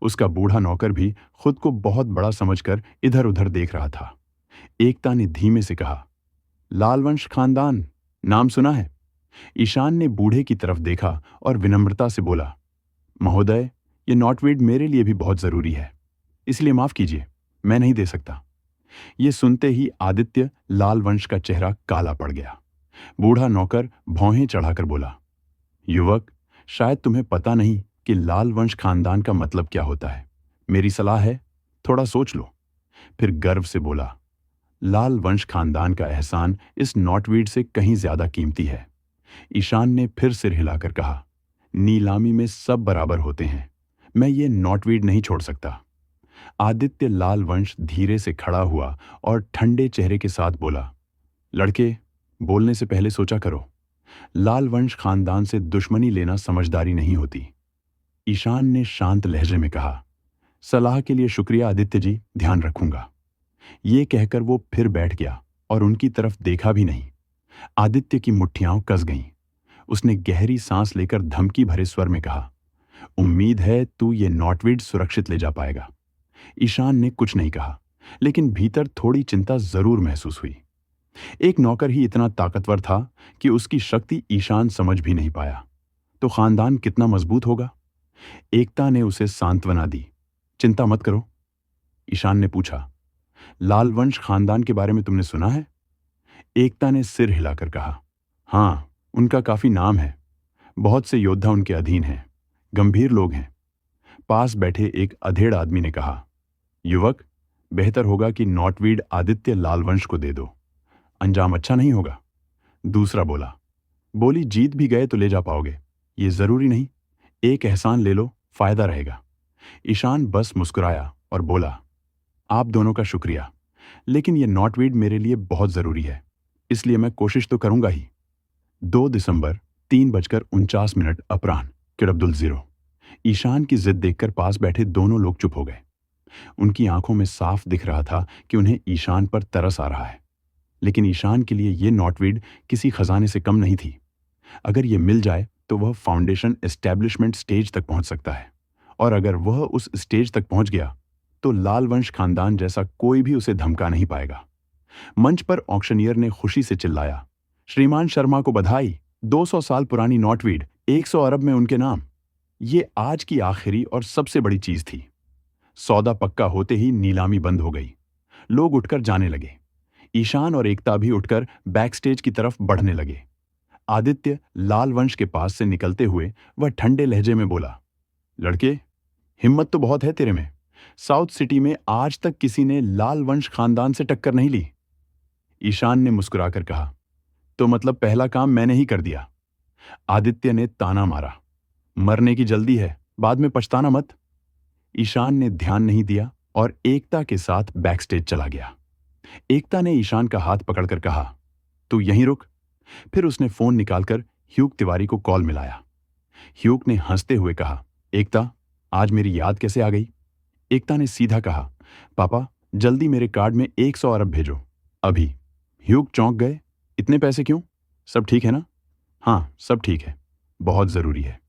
Speaker 1: उसका बूढ़ा नौकर भी खुद को बहुत बड़ा समझकर इधर उधर देख रहा था। एकता ने धीमे से कहा, लालवंश खानदान, नाम सुना है? ईशान ने बूढ़े की तरफ देखा और विनम्रता से बोला, महोदय, ये नॉटवीड मेरे लिए भी बहुत जरूरी है, इसलिए माफ कीजिए, मैं नहीं दे सकता। ये सुनते ही आदित्य लालवंश का चेहरा काला पड़ गया। बूढ़ा नौकर भौहें चढ़ाकर बोला, युवक, शायद तुम्हें पता नहीं कि लालवंश खानदान का मतलब क्या होता है। मेरी सलाह है, थोड़ा सोच लो। फिर गर्व से बोला, लालवंश खानदान का एहसान इस नॉटवीड से कहीं ज्यादा कीमती है। ईशान ने फिर सिर हिलाकर कहा, नीलामी में सब बराबर होते हैं, मैं ये नॉटवीड नहीं छोड़ सकता। आदित्य लालवंश धीरे से खड़ा हुआ और ठंडे चेहरे के साथ बोला, लड़के, बोलने से पहले सोचा करो। लालवंश खानदान से दुश्मनी लेना समझदारी नहीं होती। ईशान ने शांत लहजे में कहा, सलाह के लिए शुक्रिया आदित्य जी, ध्यान रखूंगा। ये कहकर वो फिर बैठ गया और उनकी तरफ देखा भी नहीं। आदित्य की मुट्ठियां कस गईं। उसने गहरी सांस लेकर धमकी भरे स्वर में कहा, उम्मीद है तू ये नॉटवीड सुरक्षित ले जा पाएगा। ईशान ने कुछ नहीं कहा, लेकिन भीतर थोड़ी चिंता जरूर महसूस हुई। एक नौकर ही इतना ताकतवर था कि उसकी शक्ति ईशान समझ भी नहीं पाया, तो खानदान कितना मजबूत होगा। एकता ने उसे सांत्वना दी, चिंता मत करो। ईशान ने पूछा, लालवंश खानदान के बारे में तुमने सुना है? एकता ने सिर हिलाकर कहा, हाँ, उनका काफी नाम है। बहुत से योद्धा उनके अधीन हैं, गंभीर लोग हैं। पास बैठे एक अधेड़ आदमी ने कहा, युवक, बेहतर होगा कि नॉटवीड आदित्य लालवंश को दे दो, अंजाम अच्छा नहीं होगा। दूसरा बोला, बोली जीत भी गए तो ले जा पाओगे, ये जरूरी नहीं, एक एहसान ले लो, फायदा रहेगा। ईशान बस मुस्कुराया और बोला, आप दोनों का शुक्रिया, लेकिन ये नॉटवीड मेरे लिए बहुत जरूरी है, इसलिए मैं कोशिश तो करूंगा ही। 2 दिसंबर 3:49 अपराह्न, किड़बदुल 0। ईशान की जिद देखकर पास बैठे दोनों लोग चुप हो गए। उनकी आंखों में साफ दिख रहा था कि उन्हें ईशान पर तरस आ रहा है। लेकिन ईशान के लिए ये नॉटवीड किसी खजाने से कम नहीं थी। अगर ये मिल जाए तो वह फाउंडेशन एस्टैब्लिशमेंट स्टेज तक पहुंच सकता है, और अगर वह उस स्टेज तक पहुंच गया तो लालवंश खानदान जैसा कोई भी उसे धमका नहीं पाएगा। मंच पर ऑक्शनियर ने खुशी से चिल्लाया, श्रीमान शर्मा को बधाई, 200 साल पुरानी नॉटवीड 100 अरब में उनके नाम। ये आज की आखिरी और सबसे बड़ी चीज थी। सौदा पक्का होते ही नीलामी बंद हो गई। लोग उठकर जाने लगे। ईशान और एकता भी उठकर बैक स्टेज की तरफ बढ़ने लगे। आदित्य लालवंश के पास से निकलते हुए वह ठंडे लहजे में बोला, लड़के, हिम्मत तो बहुत है तेरे में। साउथ सिटी में आज तक किसी ने लालवंश खानदान से टक्कर नहीं ली। ईशान ने मुस्कुराकर कहा, तो मतलब पहला काम मैंने ही कर दिया। आदित्य ने ताना मारा। मरने की जल्दी है, बाद में पछताना मत। ईशान ने ध्यान नहीं दिया और एकता के साथ बैकस्टेज चला गया। एकता ने ईशान का हाथ पकड़कर कहा, तू यहीं रुक। फिर उसने फोन निकालकर ह्यूग तिवारी को कॉल मिलाया। ह्यूग ने हंसते हुए कहा, एकता, आज मेरी याद कैसे आ गई? एकता ने सीधा कहा, पापा, जल्दी मेरे कार्ड में 100 अरब भेजो, अभी। ह्यूग चौंक गए, इतने पैसे क्यों? सब ठीक है ना? हाँ, सब ठीक है, बहुत जरूरी है,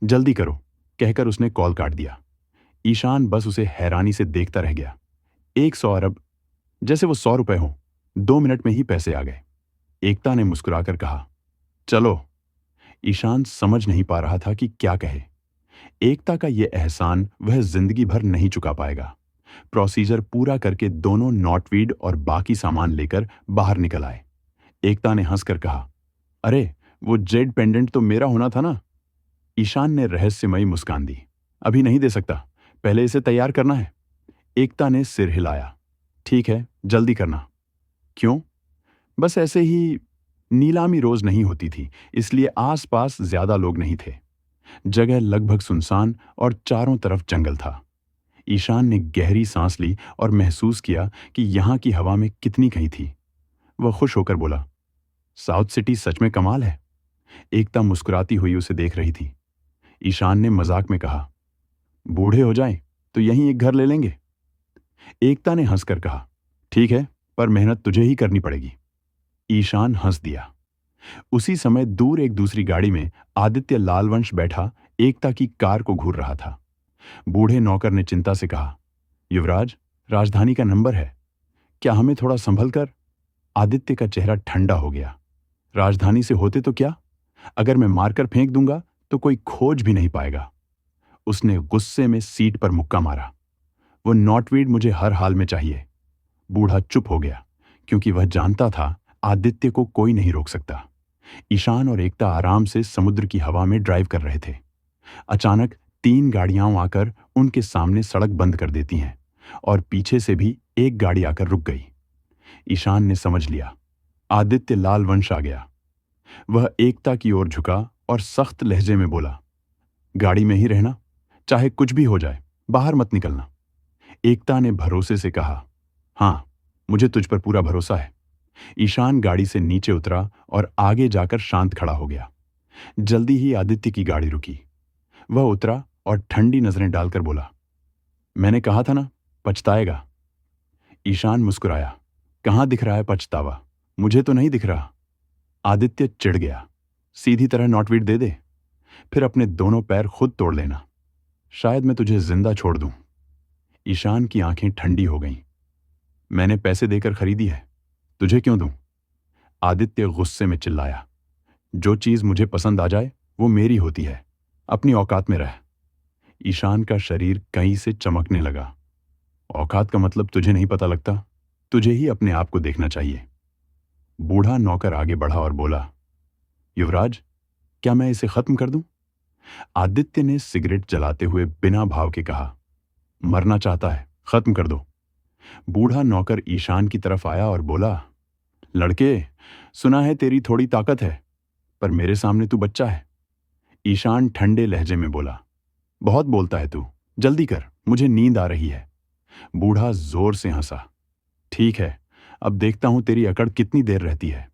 Speaker 1: जल्दी करो, कहकर उसने कॉल काट दिया। ईशान बस उसे हैरानी से देखता रह गया। 100 अरब, जैसे वो 100 रुपए हो। 2 मिनट में ही पैसे आ गए। एकता ने मुस्कुराकर कहा, चलो। ईशान समझ नहीं पा रहा था कि क्या कहे। एकता का यह एहसान वह जिंदगी भर नहीं चुका पाएगा। प्रोसीजर पूरा करके दोनों नॉटवीड और बाकी सामान लेकर बाहर निकल आए। एकता ने हंसकर कहा, अरे, वो जेड पेंडेंट तो मेरा होना था ना? ईशान ने रहस्यमयी मुस्कान दी, अभी नहीं दे सकता, पहले इसे तैयार करना है। एकता ने सिर हिलाया, ठीक है, जल्दी करना। क्यों? बस ऐसे ही। नीलामी रोज नहीं होती थी, इसलिए आसपास ज्यादा लोग नहीं थे। जगह लगभग सुनसान और चारों तरफ जंगल था। ईशान ने गहरी सांस ली और महसूस किया कि यहां की हवा में कितनी कहीं थी। वह खुश होकर बोला, साउथ सिटी सच में कमाल है। एकता मुस्कुराती हुई उसे देख रही थी। ईशान ने मजाक में कहा, बूढ़े हो जाएं तो यहीं एक घर ले लेंगे। एकता ने हंसकर कहा, ठीक है, पर मेहनत तुझे ही करनी पड़ेगी। ईशान हंस दिया। उसी समय दूर एक दूसरी गाड़ी में आदित्य लालवंश बैठा एकता की कार को घूर रहा था। बूढ़े नौकर ने चिंता से कहा, युवराज, राजधानी का नंबर है, क्या हमें थोड़ा संभल कर? आदित्य का चेहरा ठंडा हो गया। राजधानी से होते तो क्या? अगर मैं मारकर फेंक दूंगा तो कोई खोज भी नहीं पाएगा। उसने गुस्से में सीट पर मुक्का मारा। वो नॉटवीड मुझे हर हाल में चाहिए। बूढ़ा चुप हो गया, क्योंकि वह जानता था आदित्य को कोई नहीं रोक सकता। ईशान और एकता आराम से समुद्र की हवा में ड्राइव कर रहे थे। अचानक 3 गाड़ियां आकर उनके सामने सड़क बंद कर देती हैं और पीछे से भी एक गाड़ी आकर रुक गई। ईशान ने समझ लिया, आदित्य लालवंश आ गया। वह एकता की ओर झुका और सख्त लहजे में बोला, गाड़ी में ही रहना, चाहे कुछ भी हो जाए, बाहर मत निकलना। एकता ने भरोसे से कहा, हाँ, मुझे तुझ पर पूरा भरोसा है। ईशान गाड़ी से नीचे उतरा और आगे जाकर शांत खड़ा हो गया। जल्दी ही आदित्य की गाड़ी रुकी। वह उतरा और ठंडी नजरें डालकर बोला, मैंने कहा था ना, पछताएगा। ईशान मुस्कुराया, कहां दिख रहा है पछतावा? मुझे तो नहीं दिख रहा। आदित्य चिढ़ गया, सीधी तरह नॉटवीड दे दे, फिर अपने दोनों पैर खुद तोड़ लेना, शायद मैं तुझे जिंदा छोड़ दूं। ईशान की आंखें ठंडी हो गईं। मैंने पैसे देकर खरीदी है, तुझे क्यों दूं? आदित्य गुस्से में चिल्लाया, जो चीज मुझे पसंद आ जाए वो मेरी होती है, अपनी औकात में रह। ईशान का शरीर कहीं से चमकने लगा। औकात का मतलब तुझे नहीं पता लगता, तुझे ही अपने आप को देखना चाहिए। बूढ़ा नौकर आगे बढ़ा और बोला, युवराज, क्या मैं इसे खत्म कर दूं? आदित्य ने सिगरेट जलाते हुए बिना भाव के कहा, मरना चाहता है, खत्म कर दो। बूढ़ा नौकर ईशान की तरफ आया और बोला, लड़के, सुना है तेरी थोड़ी ताकत है, पर मेरे सामने तू बच्चा है। ईशान ठंडे लहजे में बोला, बहुत बोलता है तू, जल्दी कर, मुझे नींद आ रही है। बूढ़ा जोर से हंसा, ठीक है, अब देखता हूं तेरी अकड़ कितनी देर रहती है।